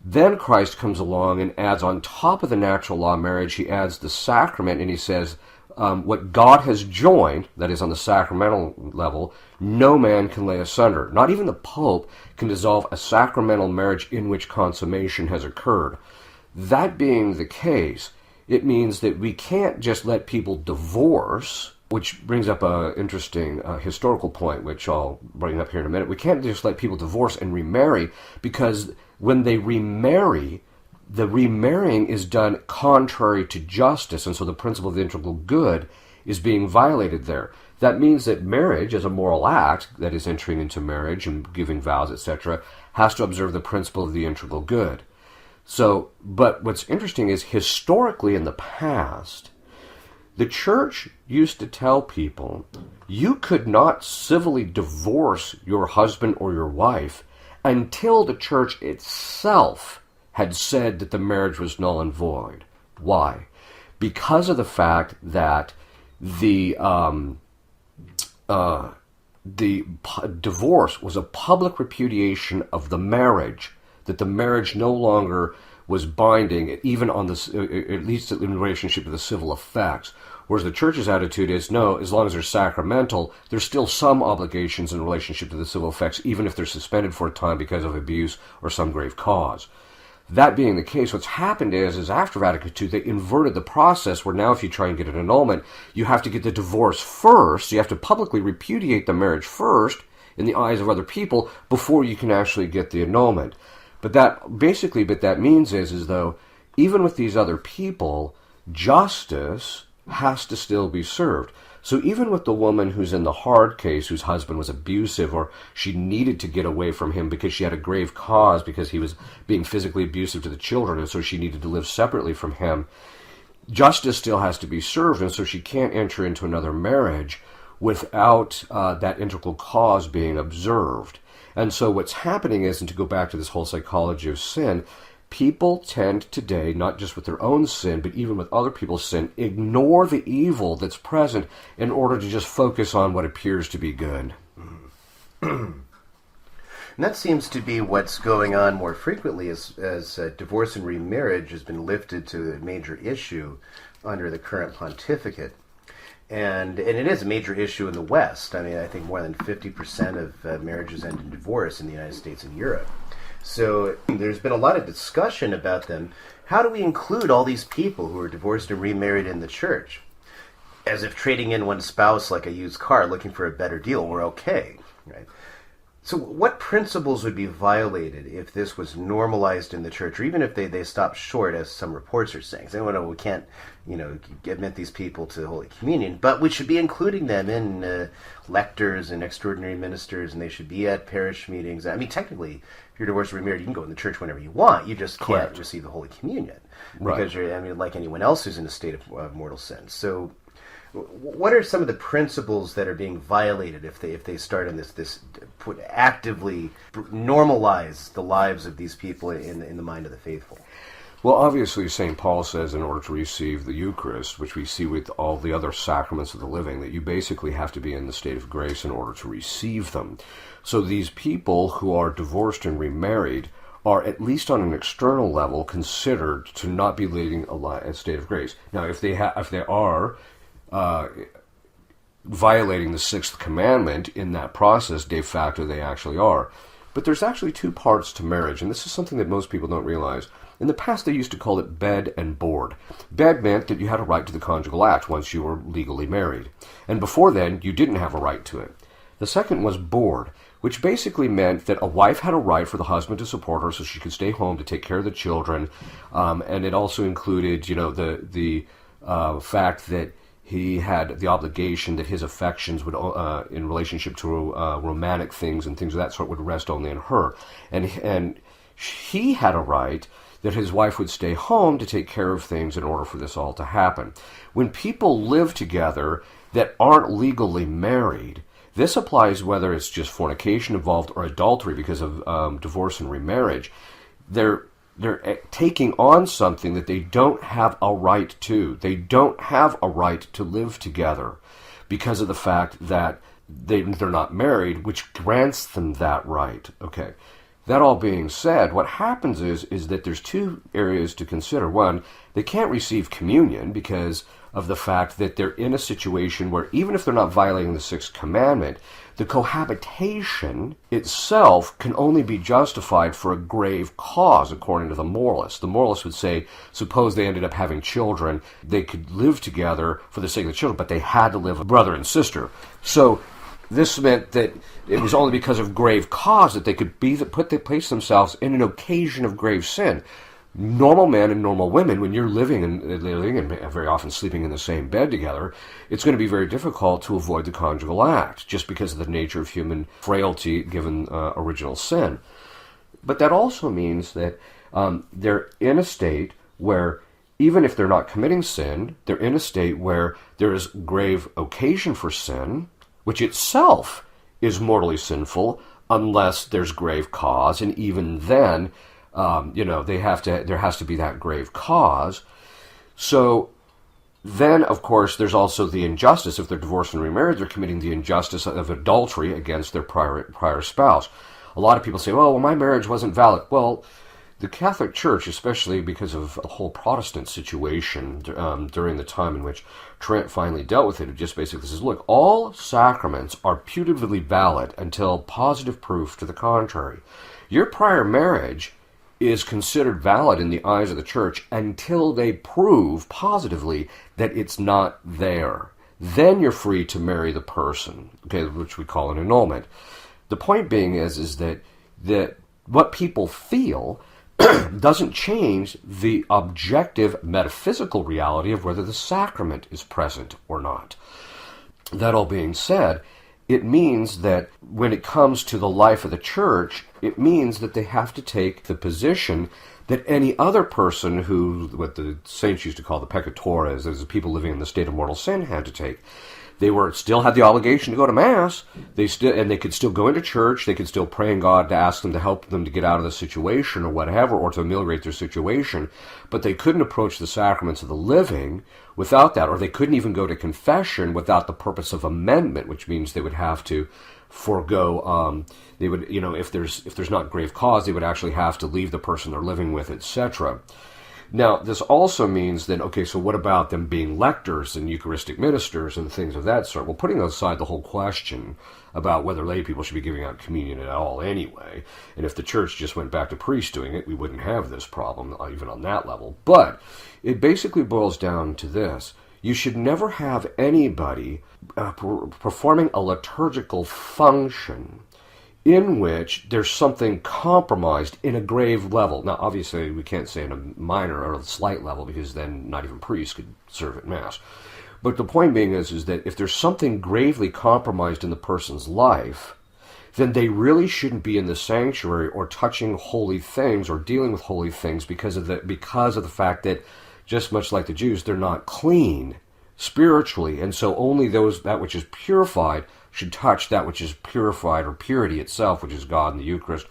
Then Christ comes along and adds on top of the natural law marriage, he adds the sacrament, and he says, what God has joined, that is on the sacramental level, no man can lay asunder. Not even the Pope can dissolve a sacramental marriage in which consummation has occurred. That being the case, it means that we can't just let people divorce, which brings up an interesting historical point, which I'll bring up here in a minute. We can't just let people divorce and remarry, because when they remarry, the remarrying is done contrary to justice, and so the principle of the integral good is being violated there. That means that marriage, as a moral act, that is entering into marriage and giving vows, etc., has to observe the principle of the integral good. So, but what's interesting is, historically in the past, the church used to tell people, you could not civilly divorce your husband or your wife until the church itself had said that the marriage was null and void. Why? Because of the fact that the divorce was a public repudiation of the marriage, that the marriage no longer was binding, even on the, at least in relationship to the civil effects. Whereas the church's attitude is, no, as long as they're sacramental, there's still some obligations in relationship to the civil effects, even if they're suspended for a time because of abuse or some grave cause. That being the case, what's happened is after Vatican II, they inverted the process, where now if you try and get an annulment, you have to get the divorce first. So you have to publicly repudiate the marriage first in the eyes of other people before you can actually get the annulment. But that basically, what that means is though, even with these other people, justice has to still be served. So even with the woman who's in the hard case, whose husband was abusive, or she needed to get away from him because she had a grave cause, because he was being physically abusive to the children, and so she needed to live separately from him, justice still has to be served, and so she can't enter into another marriage without that integral cause being observed. And so what's happening is, and to go back to this whole psychology of sin, people tend today, not just with their own sin, but even with other people's sin, ignore the evil that's present in order to just focus on what appears to be good. And that seems to be what's going on more frequently as divorce and remarriage has been lifted to a major issue under the current pontificate. And it is a major issue in the West. I mean, I think more than 50% of marriages end in divorce in the United States and Europe. So there's been a lot of discussion about them. How do we include all these people who are divorced and remarried in the church? As if trading in one spouse like a used car, looking for a better deal, we're okay, right? So what principles would be violated if this was normalized in the church, or even if they stopped short, as some reports are saying? So, we can't, admit these people to Holy Communion, but we should be including them in lectors and extraordinary ministers, and they should be at parish meetings. I mean, technically, if you're divorced or remarried, you can go in the church whenever you want. You just can't receive the Holy Communion, right? Because you're, like anyone else who's in a state of mortal sin. So, what are some of the principles that are being violated if they start in this actively normalize the lives of these people in the mind of the faithful? Well, obviously, St. Paul says in order to receive the Eucharist, which we see with all the other sacraments of the living, that you basically have to be in the state of grace in order to receive them. So these people who are divorced and remarried are, at least on an external level, considered to not be leading a state of grace. Now, if they are violating the sixth commandment in that process, de facto they actually are. But there's actually two parts to marriage, and this is something that most people don't realize. In the past, they used to call it bed and board. Bed meant that you had a right to the conjugal act once you were legally married. And before then, you didn't have a right to it. The second was board, which basically meant that a wife had a right for the husband to support her so she could stay home to take care of the children. And it also included, the fact that he had the obligation that his affections would, in relationship to romantic things and things of that sort, would rest only on her. And he had a right that his wife would stay home to take care of things in order for this all to happen. When people live together that aren't legally married, this applies whether it's just fornication involved or adultery because of divorce and remarriage. They're taking on something that they don't have a right to. They don't have a right to live together because of the fact that they're not married, which grants them that right. Okay. That all being said, what happens is that there's two areas to consider. One, they can't receive communion because of the fact that they're in a situation where even if they're not violating the sixth commandment, the cohabitation itself can only be justified for a grave cause, according to the moralist. The moralist would say, suppose they ended up having children, they could live together for the sake of the children, but they had to live a brother and sister. So this meant that it was only because of grave cause that they could place themselves in an occasion of grave sin. Normal men and normal women, when you're living and very often sleeping in the same bed together, it's going to be very difficult to avoid the conjugal act, just because of the nature of human frailty given original sin. But that also means that they're in a state where, even if they're not committing sin, they're in a state where there is grave occasion for sin, which itself is mortally sinful unless there's grave cause, and even then, there has to be that grave cause. So then, of course, there's also the injustice. If they're divorced and remarried, they're committing the injustice of adultery against their prior spouse. A lot of people say, well, my marriage wasn't valid. Well, the Catholic Church, especially because of the whole Protestant situation during the time in which Trent finally dealt with it just basically says, look, all sacraments are putatively valid until positive proof to the contrary. Your prior marriage is considered valid in the eyes of the Church until they prove positively that it's not there. Then you're free to marry the person, okay, which we call an annulment. The point being is that what people feel doesn't change the objective metaphysical reality of whether the sacrament is present or not. That all being said, it means that when it comes to the life of the Church, it means that they have to take the position that any other person who, what the saints used to call the peccatores, as the people living in the state of mortal sin, had to take. They still had the obligation to go to Mass. They could still go into church. They could still pray in God to ask them to help them to get out of the situation or whatever, or to ameliorate their situation. But they couldn't approach the sacraments of the living without that, or they couldn't even go to confession without the purpose of amendment, which means they would have to forego. They would, if there's not grave cause, they would actually have to leave the person they're living with, etc. Now, this also means that, okay, so what about them being lectors and Eucharistic ministers and things of that sort? Well, putting aside the whole question about whether lay people should be giving out communion at all anyway, and if the Church just went back to priests doing it, we wouldn't have this problem, even on that level. But it basically boils down to this. You should never have anybody performing a liturgical function in which there's something compromised in a grave level. Now, obviously, we can't say in a minor or a slight level, because then not even priests could serve at Mass. But the point being is that if there's something gravely compromised in the person's life, then they really shouldn't be in the sanctuary or touching holy things or dealing with holy things because of the fact that, just much like the Jews, they're not clean spiritually, and so only that which is purified should touch that which is purified, or purity itself, which is God in the Eucharist.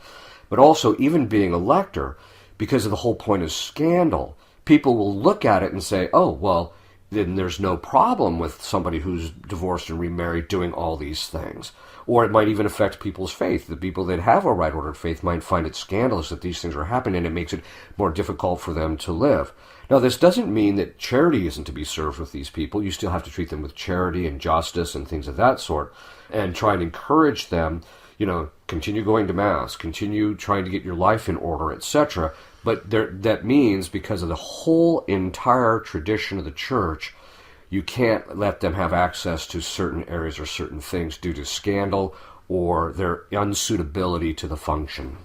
But also, even being a lector, because of the whole point of scandal, people will look at it and say, oh, well, then there's no problem with somebody who's divorced and remarried doing all these things. Or it might even affect people's faith. The people that have a right-ordered faith might find it scandalous that these things are happening, and it makes it more difficult for them to live. Now, this doesn't mean that charity isn't to be served with these people. You still have to treat them with charity and justice and things of that sort, and try and encourage them, continue going to Mass, continue trying to get your life in order, etc. But that means, because of the whole entire tradition of the Church, you can't let them have access to certain areas or certain things due to scandal or their unsuitability to the function.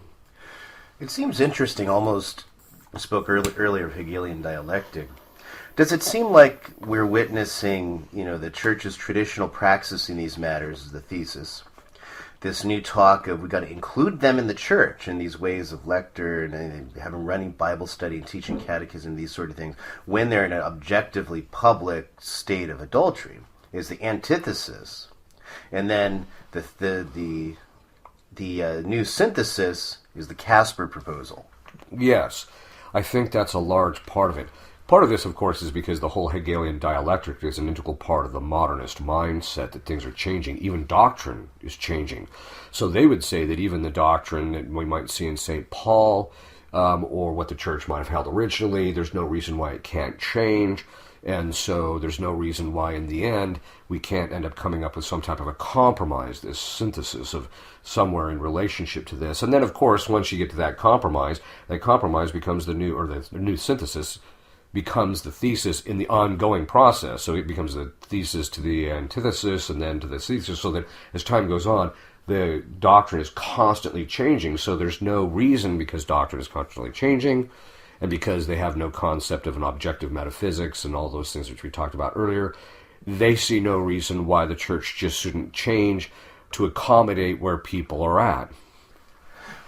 It seems interesting, almost. I spoke earlier of Hegelian dialectic. Does it seem like we're witnessing, the Church's traditional praxis in these matters, the thesis, this new talk of we got to include them in the Church in these ways of lector and having running Bible study and teaching catechism, these sort of things, when they're in an objectively public state of adultery, is the antithesis, and then the new synthesis is the Casper proposal. Yes. I think that's a large part of it. Part of this, of course, is because the whole Hegelian dialectic is an integral part of the modernist mindset, that things are changing. Even doctrine is changing. So they would say that even the doctrine that we might see in St. Paul, or what the church might have held originally, there's no reason why it can't change. And so there's no reason why, in the end, we can't end up coming up with some type of a compromise, this synthesis of somewhere in relationship to this. And then, of course, once you get to that compromise becomes the new, or the new synthesis becomes the thesis in the ongoing process. So it becomes the thesis to the antithesis, and then to the thesis, so that as time goes on, the doctrine is constantly changing. So there's no reason, because doctrine is constantly changing, and because they have no concept of an objective metaphysics and all those things which we talked about earlier, they see no reason why the church just shouldn't change to accommodate where people are at.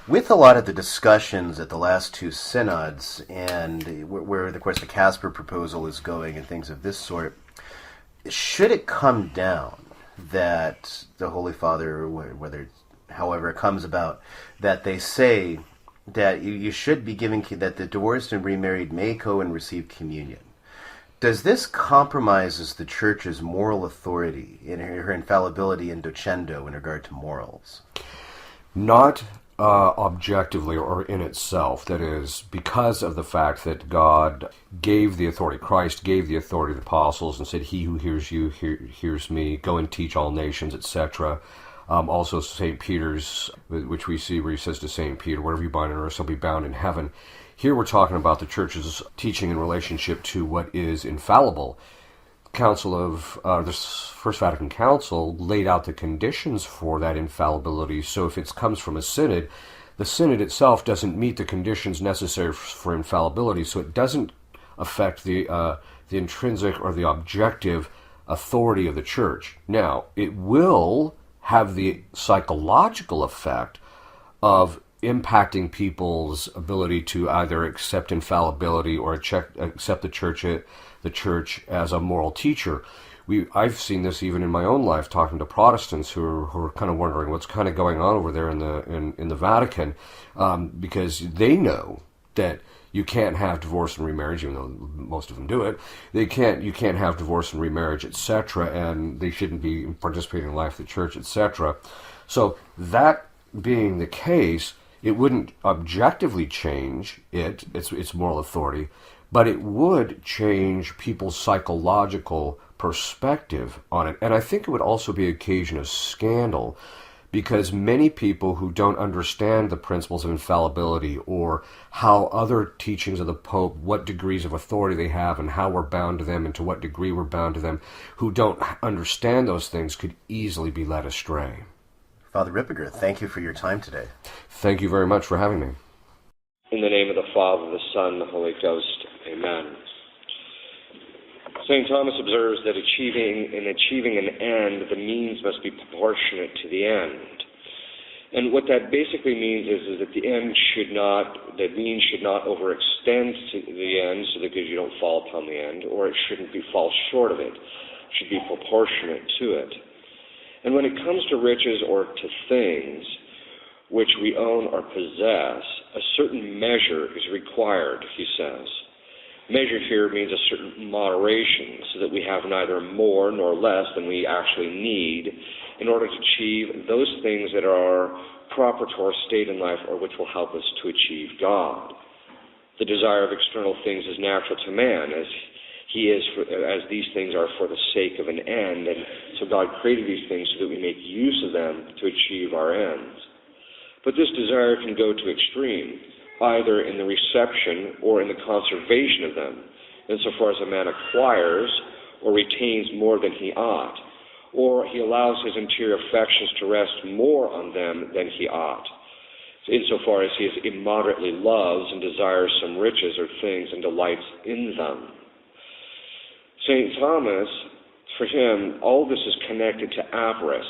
With a lot of the discussions at the last two synods, and where, of course, the Casper proposal is going and things of this sort, should it come down that the Holy Father, whether however it comes about, that they say that you should be giving, that the divorced and remarried may go and receive communion, does this compromises the Church's moral authority in her infallibility and docendo in regard to morals? Not objectively or in itself. That is, because of the fact that God gave the authority, Christ gave the authority to the apostles and said, "He who hears you hears me, go and teach all nations," etc. Also St. Peter's, which we see where he says to St. Peter, "Whatever you bind on earth shall be bound in heaven." Here we're talking about the Church's teaching in relationship to what is infallible. The First Vatican Council laid out the conditions for that infallibility. So if it comes from a synod, the synod itself doesn't meet the conditions necessary for infallibility, so it doesn't affect the intrinsic or the objective authority of the Church. Now, it will have the psychological effect of impacting people's ability to either accept infallibility or accept the church as a moral teacher. I've seen this even in my own life, talking to Protestants who are kind of wondering what's kind of going on over there in the Vatican, because they know that you can't have divorce and remarriage, even though most of them do it. You can't have divorce and remarriage, etc., and they shouldn't be participating in the life of the church, etc. So that being the case, it wouldn't objectively change its moral authority, but it would change people's psychological perspective on it. And I think it would also be an occasion of scandal, because many people who don't understand the principles of infallibility or how other teachings of the Pope, what degrees of authority they have and how we're bound to them and to what degree we're bound to them, who don't understand those things, could easily be led astray. Father Ripperger, thank you for your time today. Thank you very much for having me. In the name of the Father, the Son, and the Holy Ghost. Amen. St. Thomas observes that in achieving an end, the means must be proportionate to the end. And what that basically means is that the means should not overextend to the end, so that you don't fall upon the end, or it shouldn't fall short of it. It should be proportionate to it. And when it comes to riches or to things which we own or possess, a certain measure is required, he says. Measure here means a certain moderation, so that we have neither more nor less than we actually need in order to achieve those things that are proper to our state in life, or which will help us to achieve God. The desire of external things is natural to man, as these things are for the sake of an end, and so God created these things so that we make use of them to achieve our ends. But this desire can go to extreme, either in the reception or in the conservation of them, insofar as a man acquires or retains more than he ought, or he allows his interior affections to rest more on them than he ought, insofar as he immoderately loves and desires some riches or things and delights in them. St. Thomas, for him, all this is connected to avarice,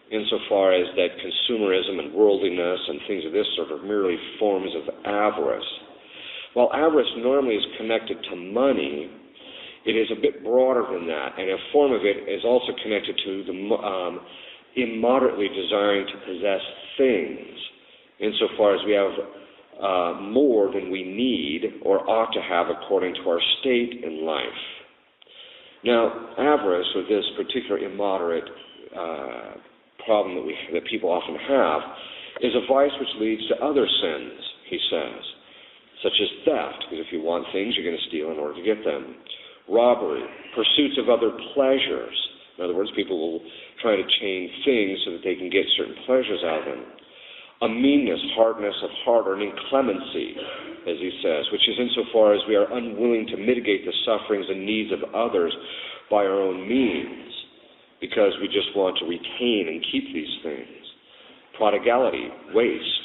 insofar as that consumerism and worldliness and things of this sort are merely forms of avarice. While avarice normally is connected to money, it is a bit broader than that, and a form of it is also connected to the immoderately desiring to possess things, insofar as we have more than we need or ought to have according to our state in life. Now, avarice, or this particular immoderate problem that people often have, is a vice which leads to other sins, he says, such as theft, because if you want things, you're going to steal in order to get them. Robbery, pursuits of other pleasures. In other words, people will try to chain things so that they can get certain pleasures out of them. A meanness, hardness of heart, or an inclemency, as he says, which is insofar as we are unwilling to mitigate the sufferings and needs of others by our own means, because we just want to retain and keep these things. Prodigality, waste.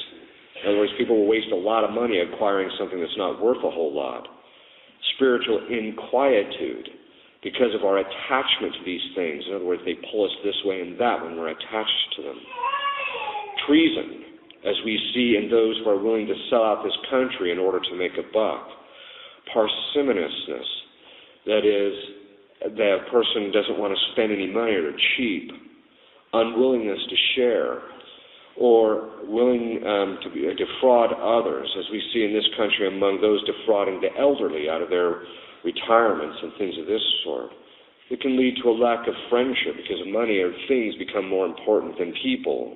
In other words, people will waste a lot of money acquiring something that's not worth a whole lot. Spiritual inquietude, because of our attachment to these things. In other words, they pull us this way and that when we're attached to them. Treason, as we see in those who are willing to sell out this country in order to make a buck. Parsimoniousness, that is, that a person doesn't want to spend any money or they're cheap. Unwillingness to share, or willing to defraud others, as we see in this country among those defrauding the elderly out of their retirements and things of this sort. It can lead to a lack of friendship because money or things become more important than people.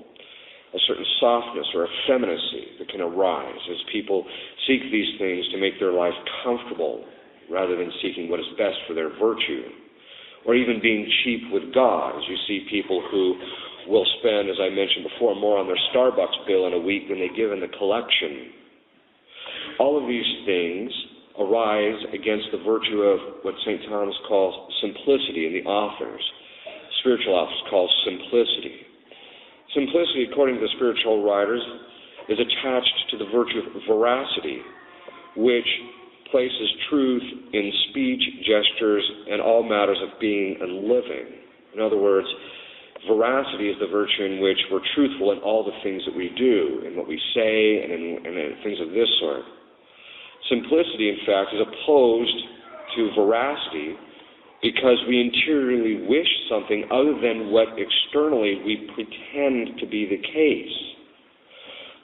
A certain softness or effeminacy that can arise as people seek these things to make their life comfortable rather than seeking what is best for their virtue. Or even being cheap with God, as you see people who will spend, as I mentioned before, more on their Starbucks bill in a week than they give in the collection. All of these things arise against the virtue of what St. Thomas calls simplicity, and the authors, spiritual authors, call simplicity. Simplicity, according to the spiritual writers, is attached to the virtue of veracity, which places truth in speech, gestures, and all matters of being and living. In other words, veracity is the virtue in which we're truthful in all the things that we do, in what we say, and in things of this sort. Simplicity, in fact, is opposed to veracity because we interiorly wish something other than what externally we pretend to be the case.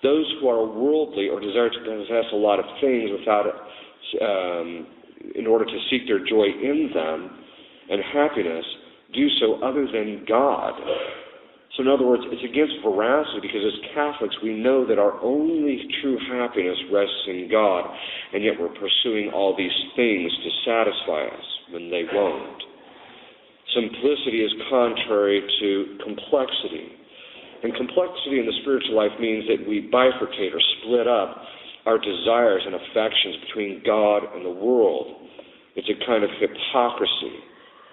Those who are worldly or desire to possess a lot of things in order to seek their joy in them and happiness, do so other than God. So in other words, it's against veracity because as Catholics we know that our only true happiness rests in God, and yet we're pursuing all these things to satisfy us when they won't. Simplicity is contrary to complexity. And complexity in the spiritual life means that we bifurcate or split up our desires and affections between God and the world. It's a kind of hypocrisy,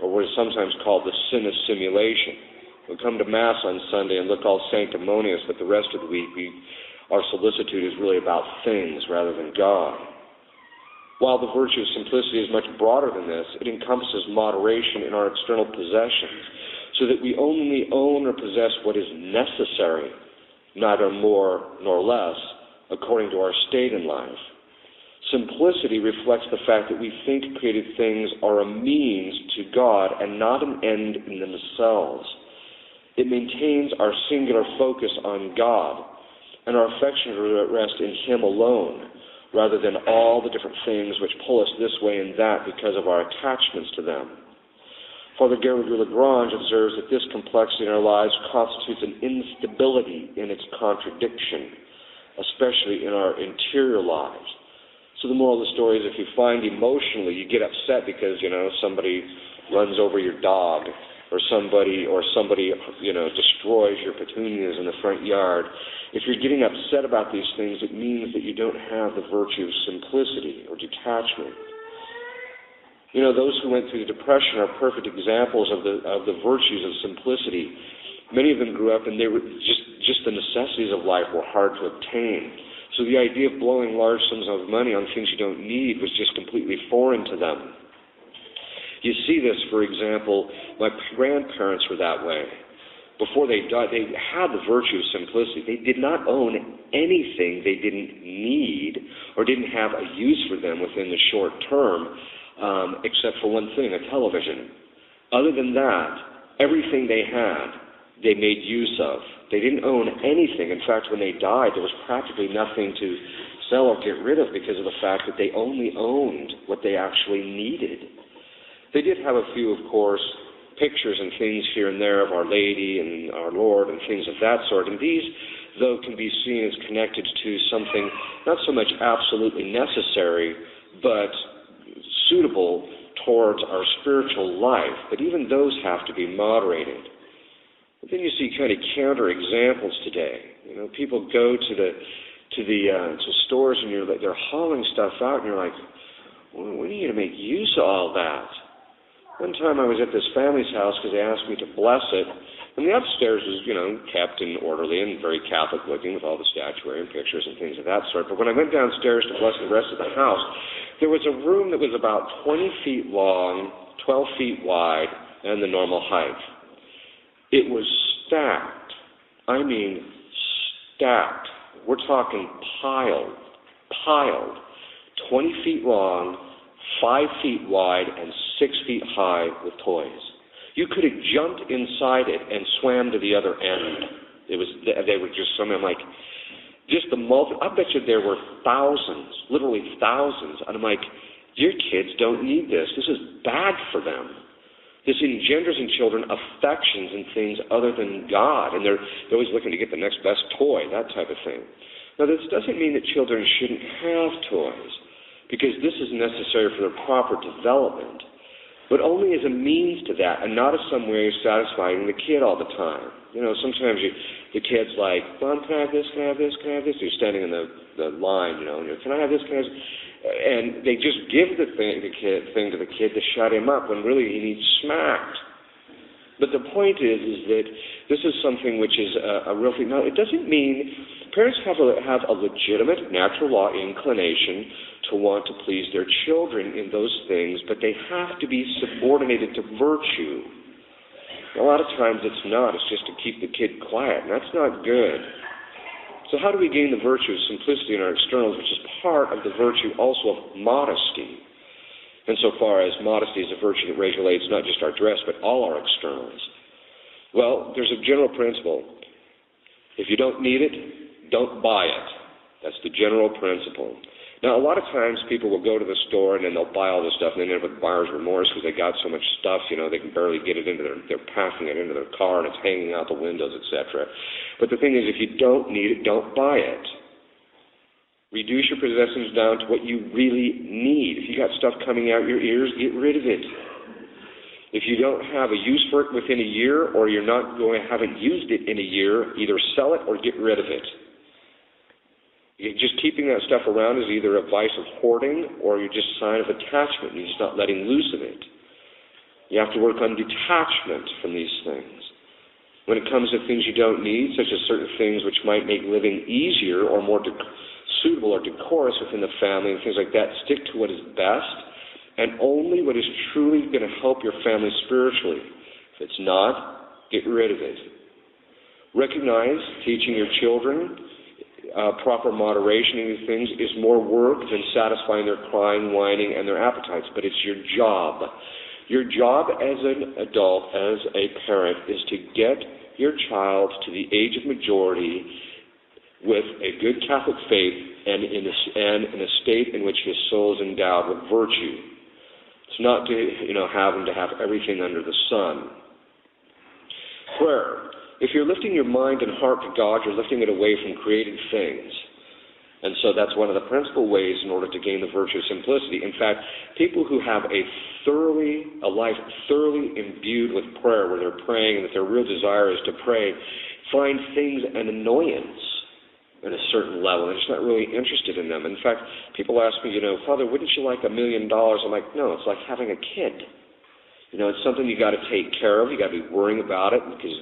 or what is sometimes called the sin of simulation. We come to Mass on Sunday and look all sanctimonious, but the rest of the week our solicitude is really about things rather than God. While the virtue of simplicity is much broader than this, it encompasses moderation in our external possessions, so that we only own or possess what is necessary, neither more nor less, according to our state in life. Simplicity reflects the fact that we think created things are a means to God and not an end in themselves. It maintains our singular focus on God and our affection rest in Him alone, rather than all the different things which pull us this way and that because of our attachments to them. Father Garrigou-Lagrange observes that this complexity in our lives constitutes an instability in its contradiction, especially in our interior lives. So the moral of the story is if you find emotionally you get upset because, somebody runs over your dog, or somebody destroys your petunias in the front yard. If you're getting upset about these things, it means that you don't have the virtue of simplicity or detachment. Those who went through the Depression are perfect examples of the virtues of simplicity. Many of them grew up and they were just the necessities of life were hard to obtain. So the idea of blowing large sums of money on things you don't need was just completely foreign to them. You see this, for example, my grandparents were that way. Before they died, they had the virtue of simplicity. They did not own anything they didn't need or didn't have a use for them within the short term, except for one thing, a television. Other than that, everything they had, they made use of. They didn't own anything. In fact, when they died, there was practically nothing to sell or get rid of because of the fact that they only owned what they actually needed. They did have a few, of course, pictures and things here and there of Our Lady and our Lord and things of that sort, and these, though, can be seen as connected to something not so much absolutely necessary, but suitable towards our spiritual life. But even those have to be moderated. But then you see kind of counter examples today. You know, people go to stores and they're hauling stuff out, and you're like, well, when are you going to make use of all that? One time I was at this family's house because they asked me to bless it, and the upstairs was, kept and orderly and very Catholic looking with all the statuary and pictures and things of that sort. But when I went downstairs to bless the rest of the house, there was a room that was about 20 feet long, 12 feet wide, and the normal height. It was stacked. I mean, stacked. We're talking piled, 20 feet long, 5 feet wide, and 6 feet high with toys. You could have jumped inside it and swam to the other end. They were just something like, just the I bet you there were thousands, literally thousands. And I'm like, your kids don't need this. This is bad for them. This engenders in children affections and things other than God, and they're always looking to get the next best toy, that type of thing. Now, this doesn't mean that children shouldn't have toys, because this is necessary for their proper development, but only as a means to that, and not as some way of satisfying the kid all the time. Sometimes the kid's like, Mom, can I have this, can I have this, can I have this? You're standing in the line, can I have this, can I have this? And they just give the thing to the kid to shut him up when really he needs smacked. But the point is that this is something which is a real thing. Now, it doesn't mean parents have a legitimate natural law inclination to want to please their children in those things, but they have to be subordinated to virtue. A lot of times it's not. It's just to keep the kid quiet, and that's not good. So how do we gain the virtue of simplicity in our externals, which is part of the virtue also of modesty? Insofar as modesty is a virtue that regulates not just our dress, but all our externals. Well, there's a general principle. If you don't need it, don't buy it. That's the general principle. Now, a lot of times people will go to the store and then they'll buy all this stuff and then end up with buyer's remorse because they got so much stuff, they can barely get it into they're packing it into their car and it's hanging out the windows, etc. But the thing is, if you don't need it, don't buy it. Reduce your possessions down to what you really need. If you got stuff coming out your ears, get rid of it. If you don't have a use for it within a year, or haven't used it in a year, either sell it or get rid of it. Just keeping that stuff around is either a vice of hoarding or you're just a sign of attachment. You're just not letting loose of it. You have to work on detachment from these things. When it comes to things you don't need, such as certain things which might make living easier or more suitable or decorous within the family and things like that, stick to what is best and only what is truly going to help your family spiritually. If it's not, get rid of it. Recognize teaching your children proper moderation in these things is more work than satisfying their crying, whining, and their appetites, but it's your job. Your job as an adult, as a parent, is to get your child to the age of majority with a good Catholic faith and in a state in which his soul is endowed with virtue. It's not to have him to have everything under the sun. Prayer. If you're lifting your mind and heart to God, you're lifting it away from created things. And so that's one of the principal ways in order to gain the virtue of simplicity. In fact, people who have a life thoroughly imbued with prayer, where they're praying and that their real desire is to pray, find things an annoyance at a certain level. They're just not really interested in them. In fact, people ask me, Father, wouldn't you like $1 million? I'm like, no, it's like having a kid. It's something you got to take care of. You got to be worrying about it, because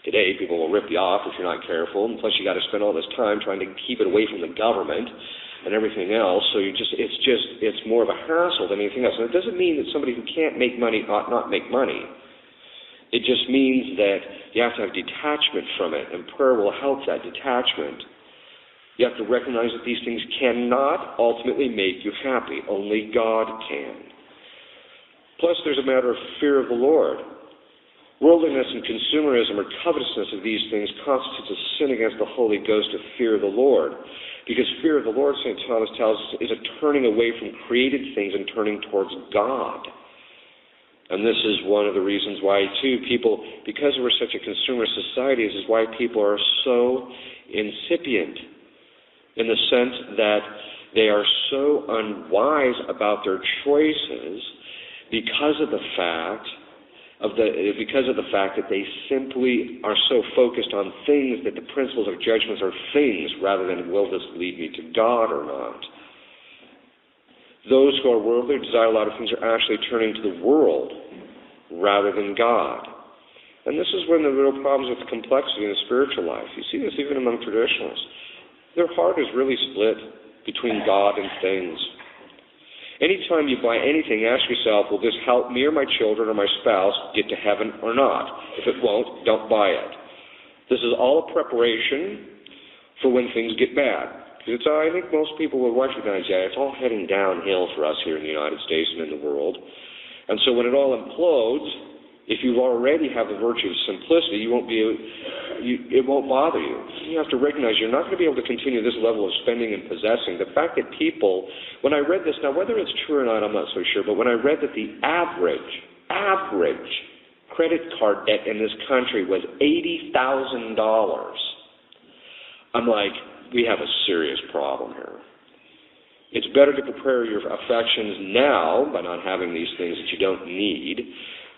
today people will rip you off if you're not careful, and plus you got to spend all this time trying to keep it away from the government and everything else. So it's more of a hassle than anything else. And it doesn't mean that somebody who can't make money ought not make money. It just means that you have to have detachment from it, and prayer will help that detachment. You have to recognize that these things cannot ultimately make you happy. Only God can. Plus, there's a matter of fear of the Lord. Worldliness and consumerism or covetousness of these things constitutes a sin against the Holy Ghost of fear of the Lord. Because fear of the Lord, St. Thomas tells us, is a turning away from created things and turning towards God. And this is one of the reasons why, too, people, because we're such a consumer society, this is why people are so incipient, in the sense that they are so unwise about their choices because of the fact that they simply are so focused on things that the principles of judgments are things rather than will this lead me to God or not. Those who are worldly, desire a lot of things, are actually turning to the world rather than God. And this is one of the real problems with complexity in the spiritual life. You see this even among traditionalists. Their heart is really split between God and things. Anytime you buy anything, ask yourself, will this help me or my children or my spouse get to heaven or not? If it won't, don't buy it. This is all a preparation for when things get bad. Because I think most people will recognize that it's all heading downhill for us here in the United States and in the world. And so when it all implodes, if you already have the virtue of simplicity, it won't bother you. You have to recognize you're not going to be able to continue this level of spending and possessing. The fact that people, when I read this, now whether it's true or not, I'm not so sure, but when I read that the average credit card debt in this country was $80,000, I'm like, we have a serious problem here. It's better to prepare your affections now by not having these things that you don't need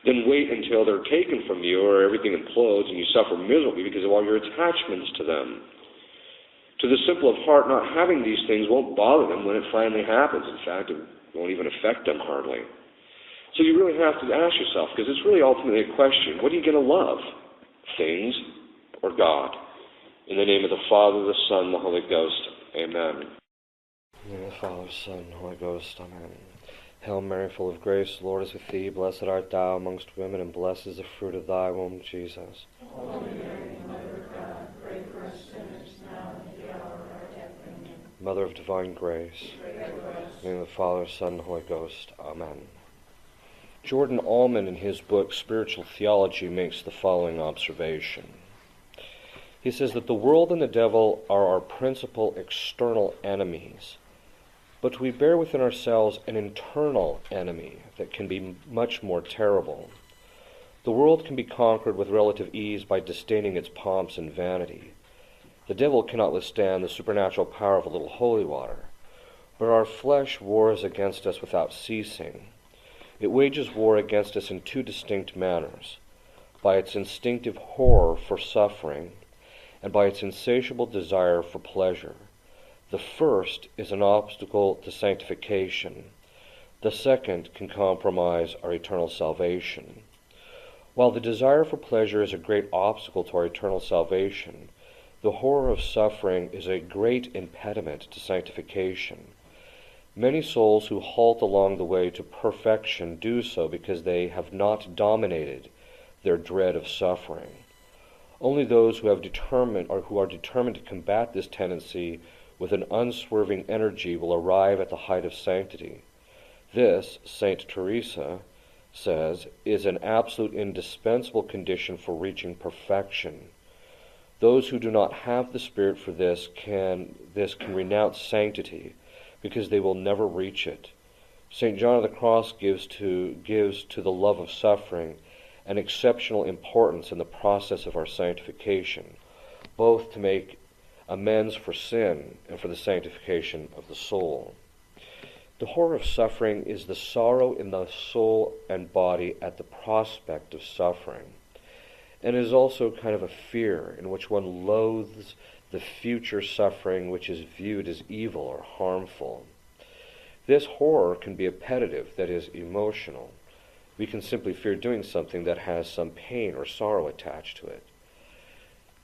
than wait until they're taken from you or everything implodes and you suffer miserably because of all your attachments to them. To the simple of heart, not having these things won't bother them when it finally happens. In fact, it won't even affect them hardly. So you really have to ask yourself, because it's really ultimately a question, what are you going to love? Things or God? In the name of the Father, the Son, the Holy Ghost. Amen. In the name of the Father, Son, and Holy Ghost. Amen. Hail Mary, full of grace, the Lord is with thee. Blessed art thou amongst women, and blessed is the fruit of thy womb, Jesus. Holy Mary, Mother of God, pray for us sinners, now and at the hour of our death. Amen. Mother of divine grace. Pray for us. In the name of the Father, Son, and Holy Ghost. Amen. Jordan Allman, in his book Spiritual Theology, makes the following observation. He says that the world and the devil are our principal external enemies, but we bear within ourselves an internal enemy that can be much more terrible. The world can be conquered with relative ease by disdaining its pomps and vanity. The devil cannot withstand the supernatural power of a little holy water, but our flesh wars against us without ceasing. It wages war against us in two distinct manners, by its instinctive horror for suffering and by its insatiable desire for pleasure. The first is an obstacle to sanctification. The second can compromise our eternal salvation. While the desire for pleasure is a great obstacle to our eternal salvation, the horror of suffering is a great impediment to sanctification. Many souls who halt along the way to perfection do so because they have not dominated their dread of suffering. Only those who are determined to combat this tendency with an unswerving energy will arrive at the height of sanctity. This, Saint Teresa says, is an absolute indispensable condition for reaching perfection. Those who do not have the spirit for this can renounce sanctity, because they will never reach it. St. John of the Cross gives to the love of suffering an exceptional importance in the process of our sanctification, both to make amends for sin and for the sanctification of the soul. The horror of suffering is the sorrow in the soul and body at the prospect of suffering, and is also kind of a fear in which one loathes the future suffering which is viewed as evil or harmful. This horror can be appetitive, that is, emotional. We can simply fear doing something that has some pain or sorrow attached to it.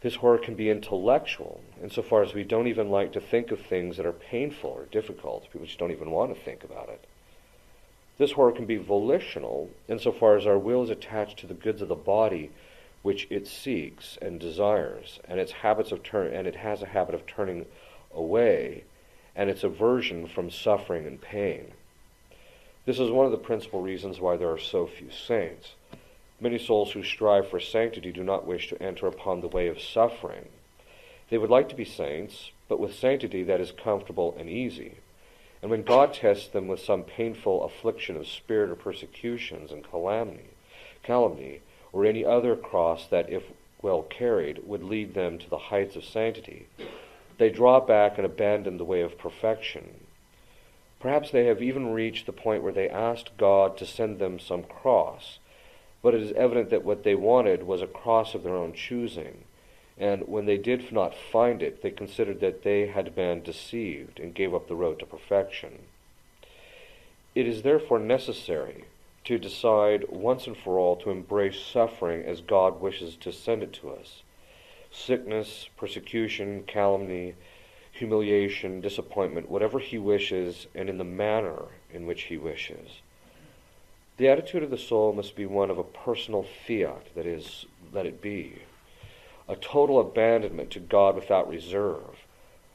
This horror can be intellectual, insofar as we don't even like to think of things that are painful or difficult. People just don't even want to think about it. This horror can be volitional, insofar as our will is attached to the goods of the body which it seeks and desires, and it has a habit of turning away, and its aversion from suffering and pain. This is one of the principal reasons why there are so few saints. Many souls who strive for sanctity do not wish to enter upon the way of suffering. They would like to be saints, but with sanctity that is comfortable and easy. And when God tests them with some painful affliction of spirit or persecutions and calumny, or any other cross that, if well carried, would lead them to the heights of sanctity, they draw back and abandon the way of perfection. Perhaps they have even reached the point where they asked God to send them some cross, but it is evident that what they wanted was a cross of their own choosing, and when they did not find it, they considered that they had been deceived and gave up the road to perfection. It is therefore necessary to decide once and for all to embrace suffering as God wishes to send it to us. Sickness, persecution, calumny, humiliation, disappointment, whatever He wishes, and in the manner in which He wishes. The attitude of the soul must be one of a personal fiat, that is, let it be. A total abandonment to God without reserve,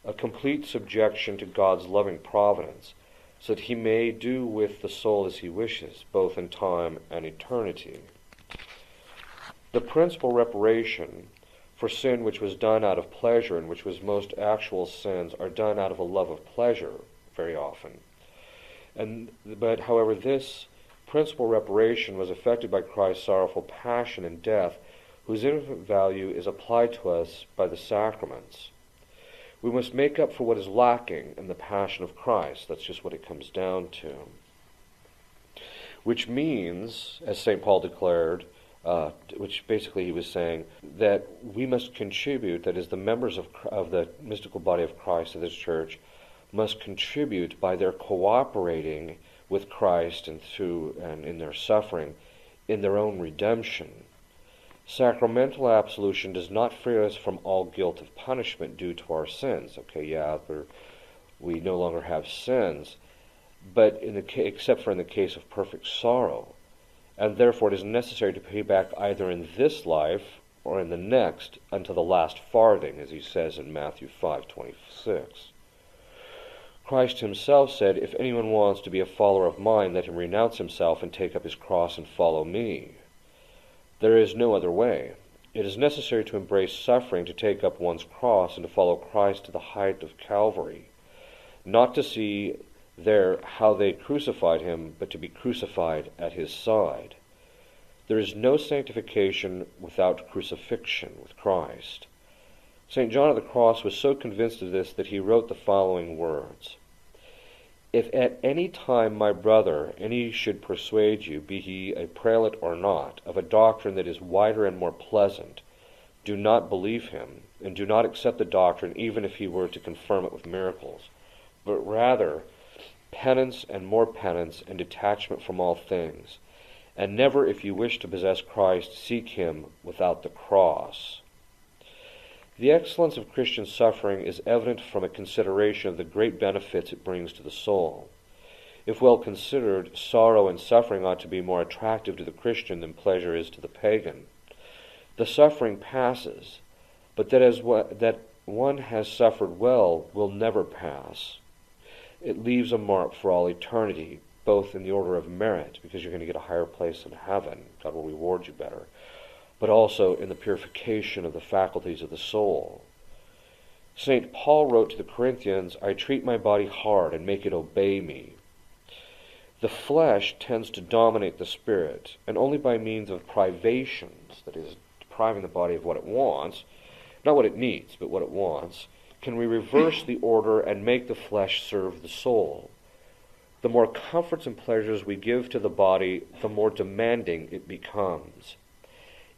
a complete subjection to God's loving providence, so that He may do with the soul as He wishes, both in time and eternity. The principal reparation for sin which was done out of pleasure and which was most actual sins are done out of a love of pleasure very often. But however, this principal reparation was effected by Christ's sorrowful passion and death, whose infinite value is applied to us by the sacraments. We must make up for what is lacking in the passion of Christ. That's just what it comes down to. Which means, as St. Paul declared, which basically he was saying, that we must contribute, that is, the members of the mystical body of Christ of this church must contribute by their cooperating with Christ and in their suffering, in their own redemption. Sacramental absolution does not free us from all guilt of punishment due to our sins. We no longer have sins, but except for in the case of perfect sorrow, and therefore it is necessary to pay back either in this life or in the next unto the last farthing, as he says in Matthew 5:26. Christ himself said, "If anyone wants to be a follower of mine, let him renounce himself and take up his cross and follow me." There is no other way. It is necessary to embrace suffering, to take up one's cross, and to follow Christ to the height of Calvary. Not to see there how they crucified him, but to be crucified at his side. There is no sanctification without crucifixion with Christ. St. John of the Cross was so convinced of this that he wrote the following words: "If at any time, my brother, any should persuade you, be he a prelate or not, of a doctrine that is wider and more pleasant, do not believe him, and do not accept the doctrine even if he were to confirm it with miracles, but rather penance and more penance and detachment from all things, and never, if you wish to possess Christ, seek him without the cross." The excellence of Christian suffering is evident from a consideration of the great benefits it brings to the soul. If well considered, sorrow and suffering ought to be more attractive to the Christian than pleasure is to the pagan. The suffering passes, but that one has suffered well will never pass. It leaves a mark for all eternity, both in the order of merit, because you're going to get a higher place in heaven, God will reward you better, but also in the purification of the faculties of the soul. St. Paul wrote to the Corinthians, "I treat my body hard and make it obey me." The flesh tends to dominate the spirit, and only by means of privations, that is, depriving the body of what it wants, not what it needs, but what it wants, can we reverse the order and make the flesh serve the soul. The more comforts and pleasures we give to the body, the more demanding it becomes.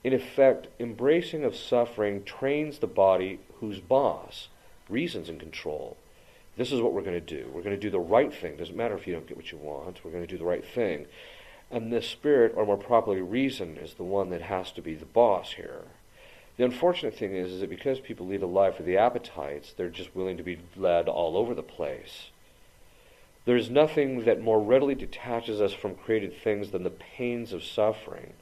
In effect, embracing of suffering trains the body, whose boss, reason's in control. This is what we're going to do. We're going to do the right thing. Doesn't matter if you don't get what you want. We're going to do the right thing. And the spirit, or more properly reason, is the one that has to be the boss here. The unfortunate thing is that because people lead a life of the appetites, they're just willing to be led all over the place. There is nothing that more readily detaches us from created things than the pains of suffering.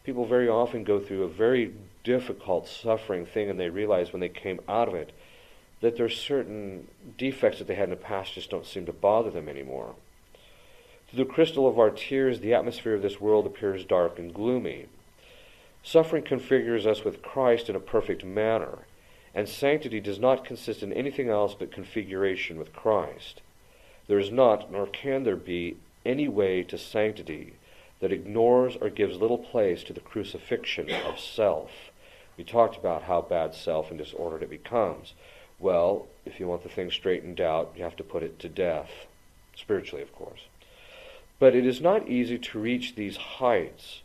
People very often go through a very difficult suffering thing, and they realize when they came out of it that there's certain defects that they had in the past just don't seem to bother them anymore. Through the crystal of our tears, the atmosphere of this world appears dark and gloomy. Suffering configures us with Christ in a perfect manner, and sanctity does not consist in anything else but configuration with Christ. There is not, nor can there be, any way to sanctity that ignores or gives little place to the crucifixion of self. We talked about how bad self and disordered it becomes. Well, if you want the thing straightened out, you have to put it to death. Spiritually, of course. But it is not easy to reach these heights.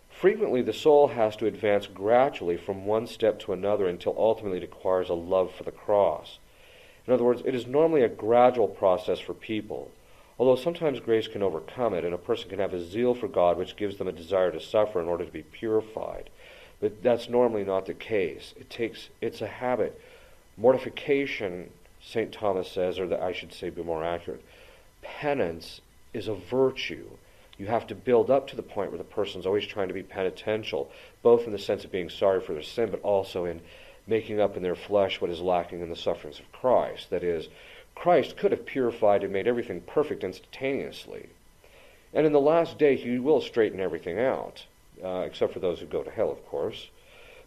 Frequently, the soul has to advance gradually from one step to another until ultimately it acquires a love for the cross. In other words, it is normally a gradual process for people, although sometimes grace can overcome it, and a person can have a zeal for God which gives them a desire to suffer in order to be purified. But that's normally not the case. It's a habit. Mortification, St. Thomas says, or I should say be more accurate, penance is a virtue. You have to build up to the point where the person's always trying to be penitential, both in the sense of being sorry for their sin, but also in making up in their flesh what is lacking in the sufferings of Christ. That is, Christ could have purified and made everything perfect instantaneously. And in the last day, he will straighten everything out, except for those who go to hell, of course.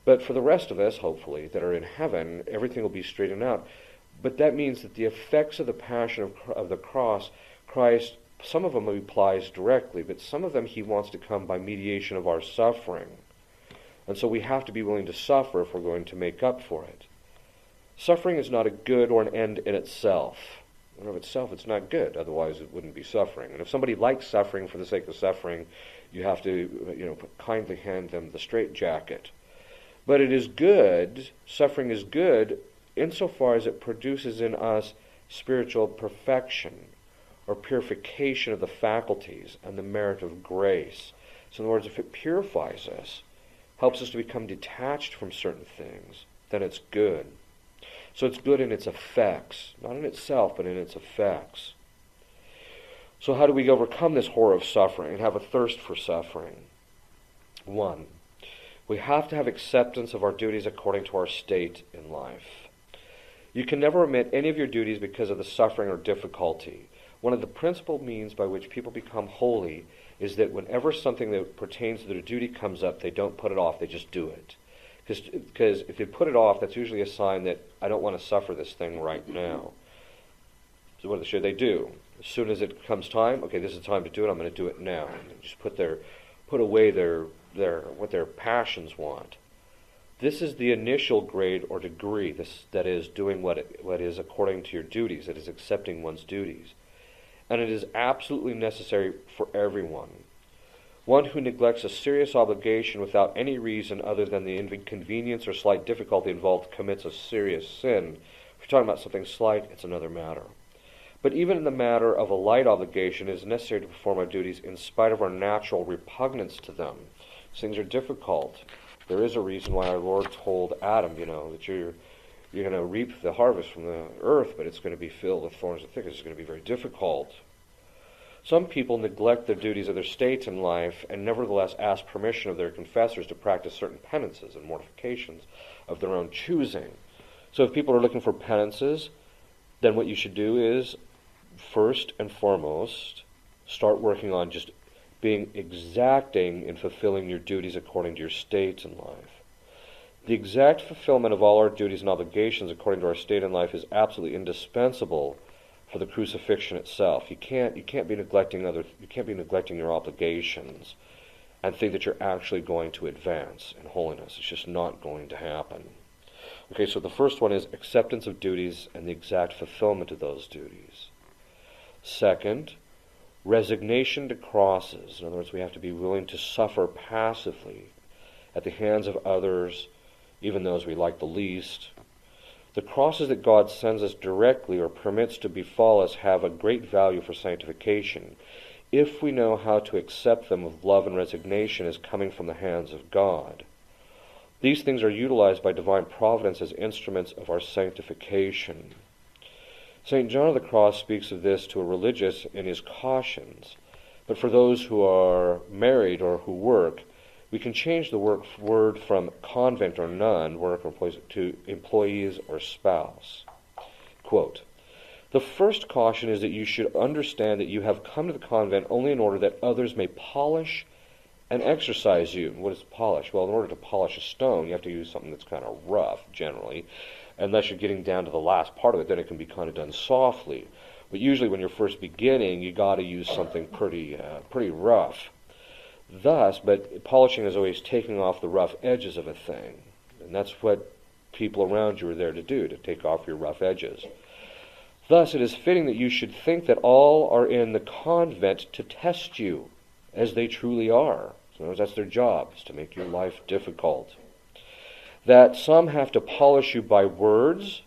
But for the rest of us, hopefully, that are in heaven, everything will be straightened out. But that means that the effects of the passion of the cross, Christ, some of them he applies directly, but some of them he wants to come by mediation of our suffering. And so we have to be willing to suffer if we're going to make up for it. Suffering is not a good or an end in itself. In and of itself, it's not good. Otherwise, it wouldn't be suffering. And if somebody likes suffering for the sake of suffering, you have to, kindly hand them the straitjacket. But it is good, suffering is good, insofar as it produces in us spiritual perfection, or purification of the faculties and the merit of grace. So in other words, if it purifies us, helps us to become detached from certain things, then it's good. So it's good in its effects, not in itself, but in its effects. So how do we overcome this horror of suffering and have a thirst for suffering? 1, we have to have acceptance of our duties according to our state in life. You can never omit any of your duties because of the suffering or difficulty. One of the principal means by which people become holy is that whenever something that pertains to their duty comes up, they don't put it off, they just do it. Because if they put it off, that's usually a sign that I don't want to suffer this thing right now. So what should they do? As soon as it comes time, okay, this is the time to do it, I'm going to do it now. And just put away their what their passions want. This is the initial grade or degree, that is doing what is according to your duties, that is accepting one's duties. And it is absolutely necessary for everyone. One who neglects a serious obligation without any reason other than the inconvenience or slight difficulty involved commits a serious sin. If you're talking about something slight, it's another matter. But even in the matter of a light obligation, it is necessary to perform our duties in spite of our natural repugnance to them. Things are difficult. There is a reason why our Lord told Adam, that you're going to reap the harvest from the earth, but it's going to be filled with thorns and thickets. It's going to be very difficult. Some people neglect the duties of their state in life and nevertheless ask permission of their confessors to practice certain penances and mortifications of their own choosing. So if people are looking for penances, then what you should do is, first and foremost, start working on just being exacting in fulfilling your duties according to your state in life. The exact fulfillment of all our duties and obligations according to our state in life is absolutely indispensable for the crucifixion itself. You can't be neglecting your obligations and think that you're actually going to advance in holiness. It's just not going to happen. Okay, so the first one is acceptance of duties and the exact fulfillment of those duties. Second, resignation to crosses. In other words, we have to be willing to suffer passively at the hands of others, even those we like the least. The crosses that God sends us directly or permits to befall us have a great value for sanctification, if we know how to accept them with love and resignation as coming from the hands of God. These things are utilized by divine providence as instruments of our sanctification. St. John of the Cross speaks of this to a religious in his cautions, but for those who are married or who work, we can change the word from convent or nun, work or employees, to employees or spouse. Quote, the first caution is that you should understand that you have come to the convent only in order that others may polish and exercise you. What is polish? Well, in order to polish a stone, you have to use something that's kind of rough, generally. Unless you're getting down to the last part of it, then it can be kind of done softly. But usually when you're first beginning, you got to use something pretty rough. Thus, but polishing is always taking off the rough edges of a thing. And that's what people around you are there to do, to take off your rough edges. Thus, it is fitting that you should think that all are in the convent to test you, as they truly are. So that's their job, is to make your life difficult. That some have to polish you by words.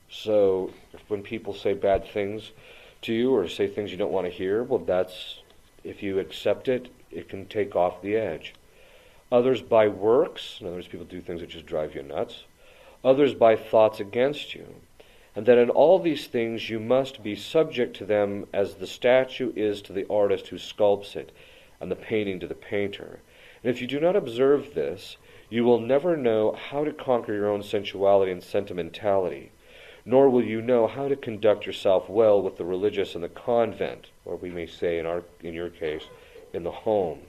So when people say bad things to you or say things you don't want to hear, well, that's, if you accept it, it can take off the edge. Others by works. In other words, people do things that just drive you nuts. Others by thoughts against you. And that in all these things you must be subject to them as the statue is to the artist who sculpts it, and the painting to the painter. And if you do not observe this, you will never know how to conquer your own sensuality and sentimentality, nor will you know how to conduct yourself well with the religious in the convent, or we may say in your case, in the home.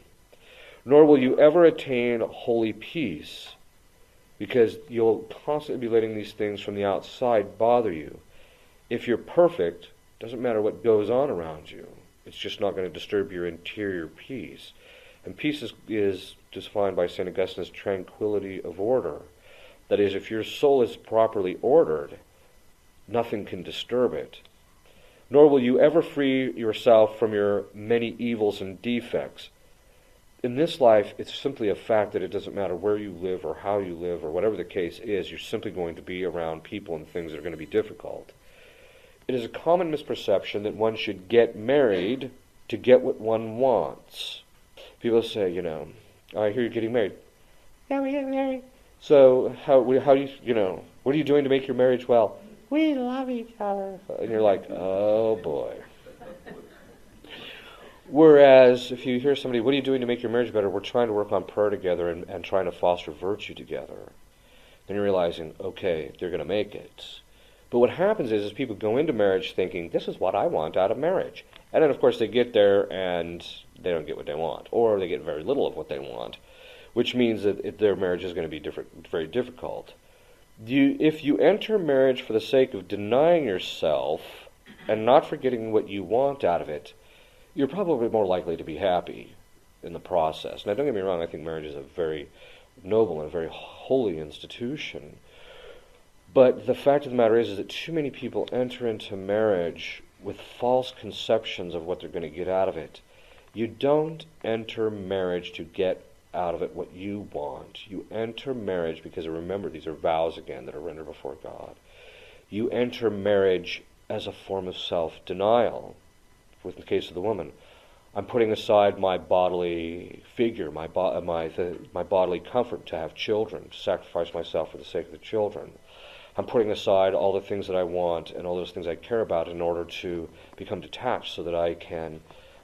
Nor will you ever attain holy peace, because you'll constantly be letting these things from the outside bother you. If you're perfect, it doesn't matter what goes on around you. It's just not going to disturb your interior peace. And peace is defined by St. Augustine as tranquility of order. That is, if your soul is properly ordered, nothing can disturb it. Nor will you ever free yourself from your many evils and defects. In this life, it's simply a fact that it doesn't matter where you live or how you live or whatever the case is, you're simply going to be around people and things that are going to be difficult. It is a common misperception that one should get married to get what one wants. People say, I hear you're getting married. Yeah, we get married. So how do you, what are you doing to make your marriage well? We love each other. And you're like, oh boy. Whereas if you hear somebody, what are you doing to make your marriage better? We're trying to work on prayer together and trying to foster virtue together. Then you're realizing, okay, they're going to make it. But what happens is people go into marriage thinking, this is what I want out of marriage. And then, of course, they get there and they don't get what they want. Or they get very little of what they want, which means that their marriage is going to be very difficult. If you enter marriage for the sake of denying yourself and not for getting what you want out of it, you're probably more likely to be happy in the process. Now, don't get me wrong, I think marriage is a very noble and a very holy institution. But the fact of the matter is that too many people enter into marriage with false conceptions of what they're going to get out of it. You don't enter marriage to get out of it what you want. You enter marriage because, remember, these are vows again that are rendered before God. You enter marriage as a form of self-denial. With the case of the woman, I'm putting aside my bodily figure, my bodily comfort to have children, to sacrifice myself for the sake of the children. I'm putting aside all the things that I want and all those things I care about in order to become detached so that I can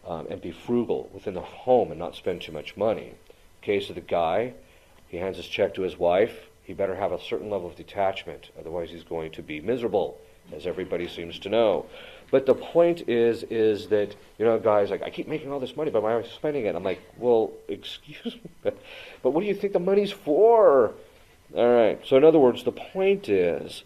and be frugal within the home and not spend too much money. In the case of the guy, he hands his check to his wife. He better have a certain level of detachment, otherwise he's going to be miserable, as everybody seems to know. But the point is that, guys like, I keep making all this money, but why am I spending it? I'm like, well, excuse me, but what do you think the money's for? All right. So in other words, the point is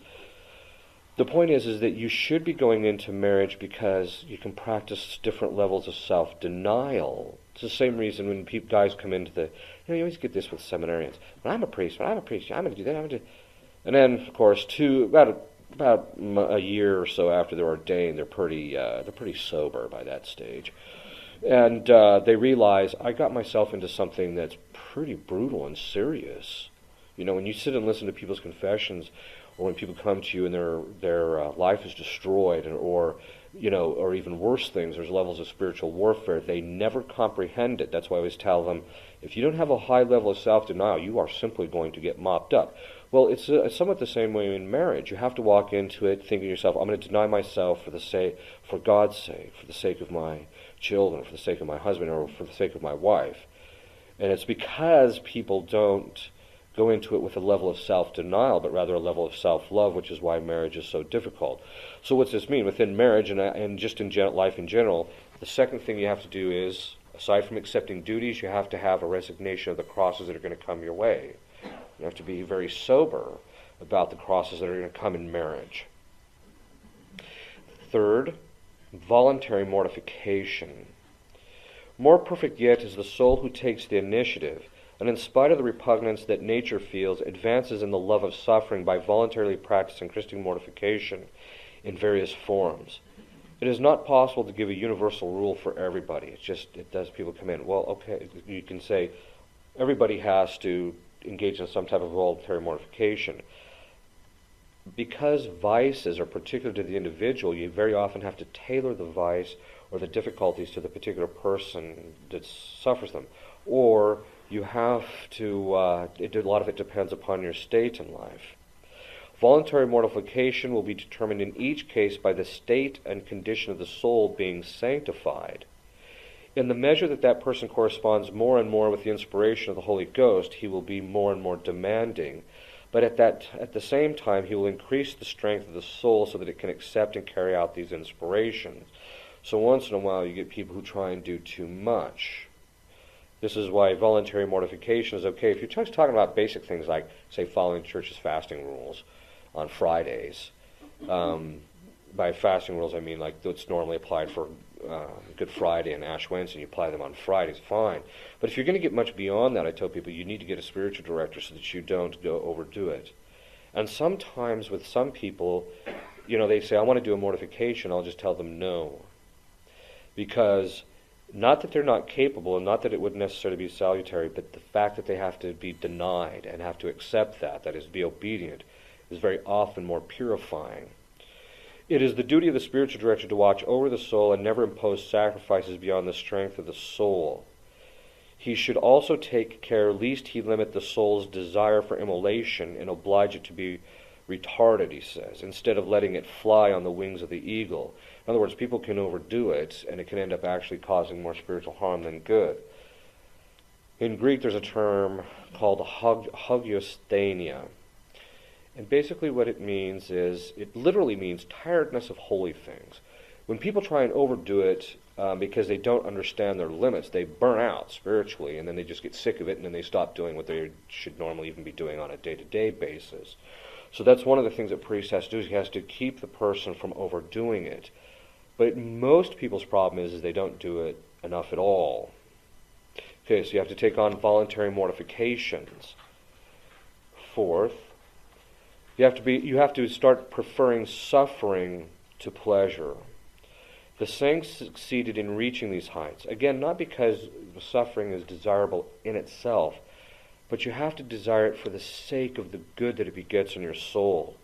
that you should be going into marriage because you can practice different levels of self-denial. It's the same reason when guys come into you always get this with seminarians. When I'm a priest, I'm going to do that, And then, of course, about a year or so after they're ordained, they're pretty sober by that stage. And they realize, I got myself into something that's pretty brutal and serious. When you sit and listen to people's confessions, or when people come to you and their life is destroyed, or even worse things, there's levels of spiritual warfare, they never comprehend it. That's why I always tell them, if you don't have a high level of self-denial, you are simply going to get mopped up. Well, it's somewhat the same way in marriage. You have to walk into it thinking to yourself, I'm going to deny myself for God's sake, for the sake of my children, for the sake of my husband, or for the sake of my wife. And it's because people don't go into it with a level of self-denial, but rather a level of self-love, which is why marriage is so difficult. So what's this mean? Within marriage and just in life in general, the second thing you have to do is Aside from accepting duties, you have to have a resignation of the crosses that are going to come your way. You have to be very sober about the crosses that are going to come in marriage. Third, voluntary mortification. More perfect yet is the soul who takes the initiative, and in spite of the repugnance that nature feels, advances in the love of suffering by voluntarily practicing Christian mortification in various forms. It is not possible to give a universal rule for everybody. It does people come in, well, okay, you can say everybody has to engage in some type of voluntary mortification. Because vices are particular to the individual, you very often have to tailor the vice or the difficulties to the particular person that suffers them. Or you have to, a lot of it depends upon your state in life. Voluntary mortification will be determined in each case by the state and condition of the soul being sanctified. In the measure that that person corresponds more and more with the inspiration of the Holy Ghost, he will be more and more demanding. But at the same time, he will increase the strength of the soul so that it can accept and carry out these inspirations. So once in a while, you get people who try and do too much. This is why voluntary mortification is okay. If you're just talking about basic things like, say, following church's fasting rules on Fridays. By fasting rules, I mean like what's normally applied for Good Friday and Ash Wednesday, and you apply them on Fridays, fine. But if you're going to get much beyond that, I tell people you need to get a spiritual director so that you don't go overdo it. And sometimes with some people, they say, I want to do a mortification, I'll just tell them no. Because not that they're not capable, and not that it wouldn't necessarily be salutary, but the fact that they have to be denied and have to accept that is, be obedient, is very often more purifying. It is the duty of the spiritual director to watch over the soul and never impose sacrifices beyond the strength of the soul. He should also take care lest he limit the soul's desire for immolation and oblige it to be retarded, he says, instead of letting it fly on the wings of the eagle. In other words, people can overdo it, and it can end up actually causing more spiritual harm than good. In Greek, there's a term called hagiosthenia. And basically what it means is, it literally means tiredness of holy things. When people try and overdo it because they don't understand their limits, they burn out spiritually, and then they just get sick of it, and then they stop doing what they should normally even be doing on a day-to-day basis. So that's one of the things that priest has to do, is he has to keep the person from overdoing it. But most people's problem is they don't do it enough at all. Okay, so you have to take on voluntary mortifications. Fourth, you have to start preferring suffering to pleasure. The saints succeeded in reaching these heights. Again, not because suffering is desirable in itself, but you have to desire it for the sake of the good that it begets in your soul.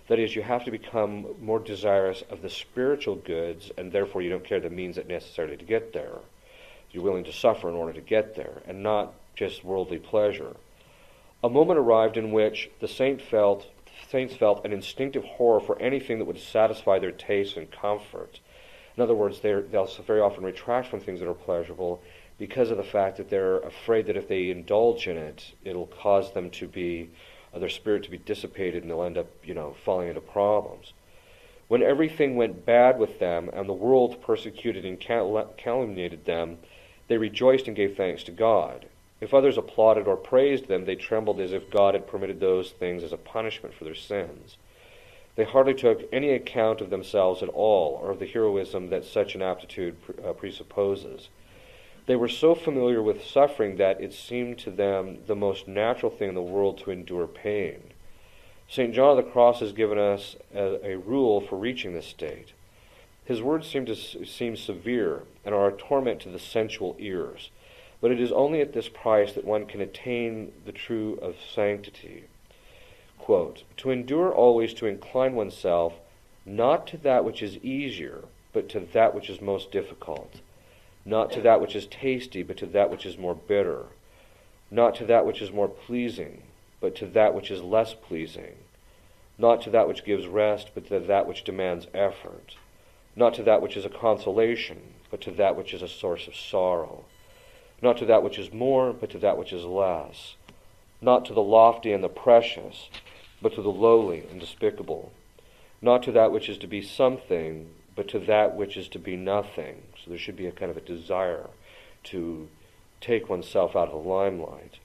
That is, you have to become more desirous of the spiritual goods, and therefore you don't care the means that necessarily to get there. You're willing to suffer in order to get there, and not just worldly pleasure. A moment arrived in which the saints felt an instinctive horror for anything that would satisfy their taste and comfort. In other words, they'll very often retract from things that are pleasurable because of the fact that they're afraid that if they indulge in it, it'll cause them to be, their spirit to be dissipated, and they'll end up, falling into problems. When everything went bad with them, and the world persecuted and calumniated them, they rejoiced and gave thanks to God. If others applauded or praised them, they trembled as if God had permitted those things as a punishment for their sins. They hardly took any account of themselves at all, or of the heroism that such an aptitude presupposes. They were so familiar with suffering that it seemed to them the most natural thing in the world to endure pain. St. John of the Cross has given us a rule for reaching this state. His words seem severe and are a torment to the sensual ears, but it is only at this price that one can attain the true of sanctity. Quote, to endure always to incline oneself not to that which is easier, but to that which is most difficult. Not to that which is tasty, but to that which is more bitter. Not to that which is more pleasing, but to that which is less pleasing. Not to that which gives rest, but to that which demands effort. Not to that which is a consolation, but to that which is a source of sorrow. Not to that which is more, but to that which is less. Not to the lofty and the precious, but to the lowly and despicable. Not to that which is to be something, but to that which is to be nothing. So there should be a kind of a desire to take oneself out of the limelight,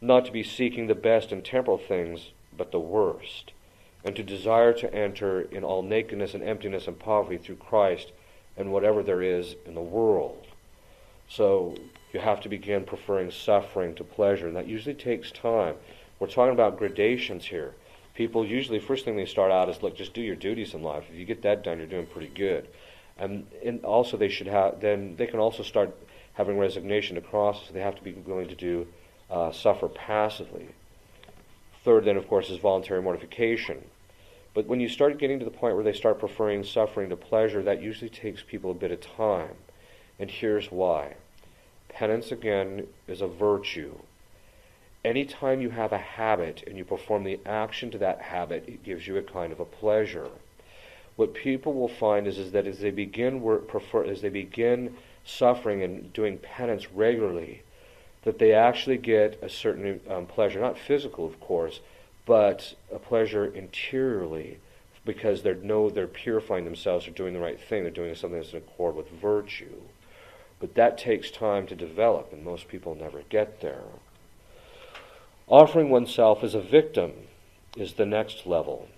not to be seeking the best in temporal things, but the worst, and to desire to enter in all nakedness and emptiness and poverty through Christ and whatever there is in the world. So you have to begin preferring suffering to pleasure, and that usually takes time. We're talking about gradations here. People usually, first thing they start out is, look, just do your duties in life. If you get that done, you're doing pretty good. And also they should have, then they can also start having resignation to crosses. So they have to be willing to do suffer passively. Third, then, of course, is voluntary mortification. But when you start getting to the point where they start preferring suffering to pleasure, that usually takes people a bit of time. And here's why. Penance, again, is a virtue. Anytime you have a habit and you perform the action to that habit, it gives you a kind of a pleasure. What people will find is that as they begin suffering and doing penance regularly, that they actually get a certain pleasure, not physical, of course, but a pleasure interiorly, because they're purifying themselves, they're doing the right thing, they're doing something that's in accord with virtue. But that takes time to develop, and most people never get there. Offering oneself as a victim is the next level.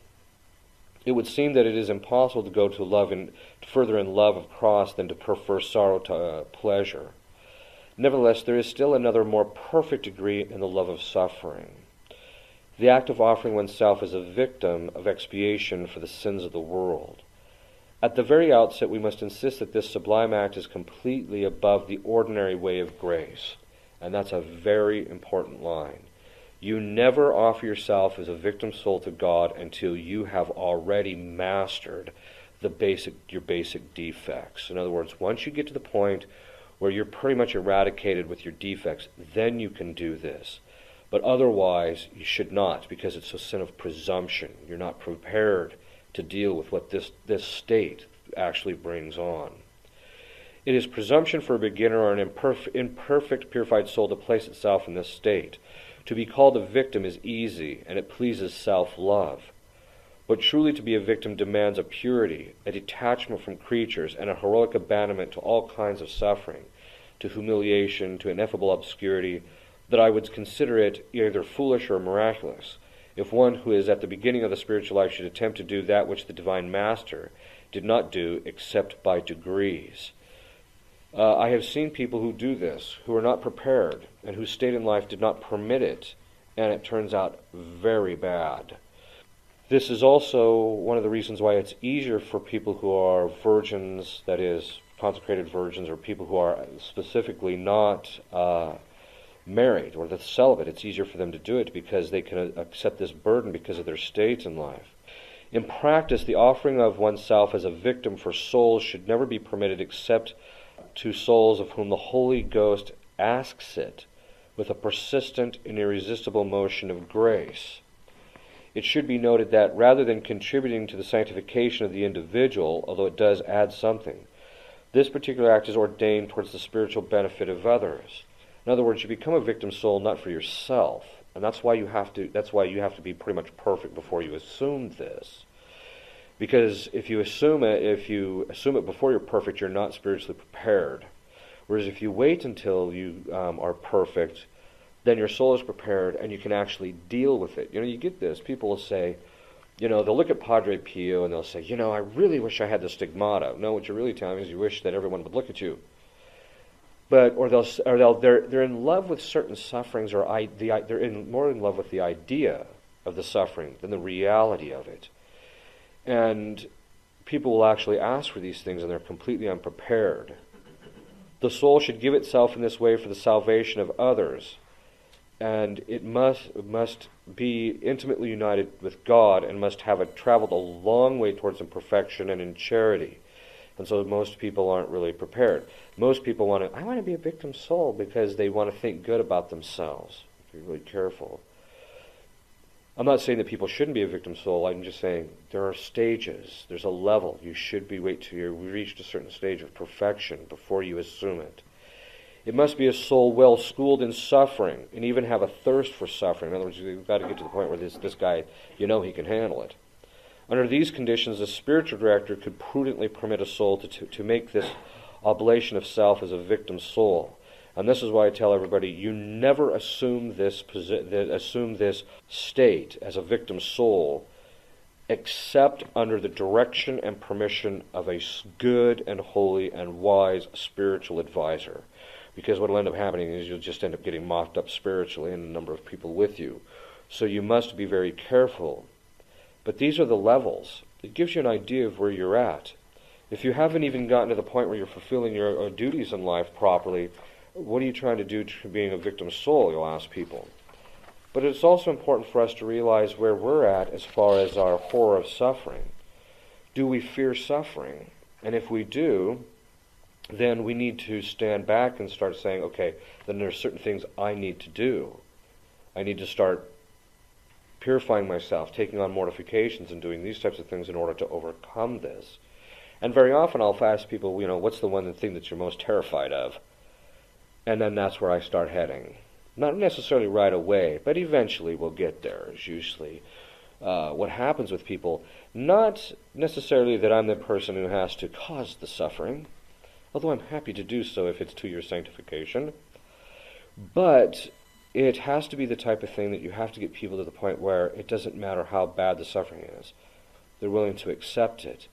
It would seem that it is impossible to go to love and further in love of cross than to prefer sorrow to pleasure. Nevertheless, there is still another more perfect degree in the love of suffering. The act of offering oneself as a victim of expiation for the sins of the world. At the very outset, we must insist that this sublime act is completely above the ordinary way of grace. And that's a very important line. You never offer yourself as a victim soul to God until you have already mastered your basic defects. In other words, once you get to the point where you're pretty much eradicated with your defects, then you can do this. But otherwise, you should not, because it's a sin of presumption. You're not prepared to deal with what this state actually brings on. It is presumption for a beginner or an imperfect, purified soul to place itself in this state. To be called a victim is easy, and it pleases self-love. But truly to be a victim demands a purity, a detachment from creatures, and a heroic abandonment to all kinds of suffering, to humiliation, to ineffable obscurity, that I would consider it either foolish or miraculous, if one who is at the beginning of the spiritual life should attempt to do that which the Divine Master did not do except by degrees. I have seen people who do this, who are not prepared, and whose state in life did not permit it, and it turns out very bad. This is also one of the reasons why it's easier for people who are virgins, that is, consecrated virgins, or people who are specifically not married, or the celibate. It's easier for them to do it because they can accept this burden because of their state in life. In practice, the offering of oneself as a victim for souls should never be permitted except to souls of whom the Holy Ghost asks it with a persistent and irresistible motion of grace. It should be noted that rather than contributing to the sanctification of the individual, although it does add something, this particular act is ordained towards the spiritual benefit of others. In other words, you become a victim soul not for yourself, and that's why you have to be pretty much perfect before you assume this. Because if you assume it before you're perfect, you're not spiritually prepared. Whereas if you wait until you are perfect, then your soul is prepared and you can actually deal with it. You get this. People will say, they'll look at Padre Pio and they'll say, I really wish I had the stigmata. No, what you're really telling me is you wish that everyone would look at you. But they're in love with certain sufferings, or they're more in love with the idea of the suffering than the reality of it. And people will actually ask for these things, and they're completely unprepared. The soul should give itself in this way for the salvation of others, and it must be intimately united with God, and must have traveled a long way towards imperfection and in charity. And so most people aren't really prepared. Most people I want to be a victim soul because they want to think good about themselves. Be really careful. I'm not saying that people shouldn't be a victim soul. I'm just saying there are stages. There's a level. You should wait till you've reached a certain stage of perfection before you assume it. It must be a soul well schooled in suffering and even have a thirst for suffering. In other words, you've got to get to the point where this guy, he can handle it. Under these conditions, a spiritual director could prudently permit a soul to make this oblation of self as a victim soul. And this is why I tell everybody, you never assume this state as a victim soul except under the direction and permission of a good and holy and wise spiritual advisor. Because what will end up happening is you'll just end up getting mocked up spiritually and a number of people with you. So you must be very careful. But these are the levels. It gives you an idea of where you're at. If you haven't even gotten to the point where you're fulfilling your duties in life properly, what are you trying to do to being a victim soul, you'll ask people. But it's also important for us to realize where we're at as far as our horror of suffering. Do we fear suffering? And if we do, then we need to stand back and start saying, okay, then there are certain things I need to do. I need to start purifying myself, taking on mortifications and doing these types of things in order to overcome this. And very often I'll ask people, what's the one thing that you're most terrified of? And then that's where I start heading. Not necessarily right away, but eventually we'll get there, is usually what happens with people. Not necessarily that I'm the person who has to cause the suffering, although I'm happy to do so if it's to your sanctification. But it has to be the type of thing that you have to get people to the point where it doesn't matter how bad the suffering is. They're willing to accept it.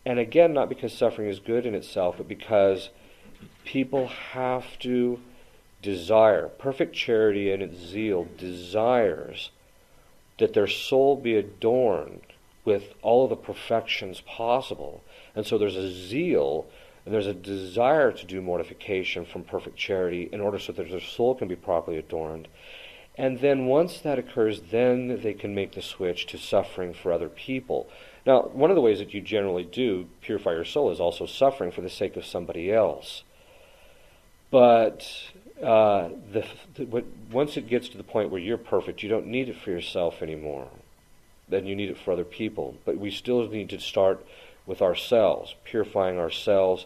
And again, not because suffering is good in itself, but because people have to desire. Perfect charity in its zeal desires that their soul be adorned with all of the perfections possible. And so there's a zeal and there's a desire to do mortification from perfect charity in order so that their soul can be properly adorned. And then once that occurs, then they can make the switch to suffering for other people. Now, one of the ways that you generally do purify your soul is also suffering for the sake of somebody else. But once it gets to the point where you're perfect, you don't need it for yourself anymore. Then you need it for other people. But we still need to start with ourselves, purifying ourselves.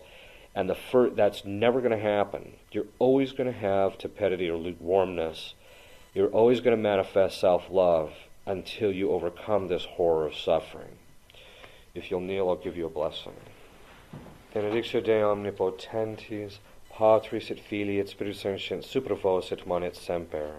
And that's never going to happen. You're always going to have tepidity or lukewarmness. You're always going to manifest self-love until you overcome this horror of suffering. If you'll kneel, I'll give you a blessing. Benedictio Dei omnipotentis, Patris et Filii et Spiritus Sancti, super vos et manet semper.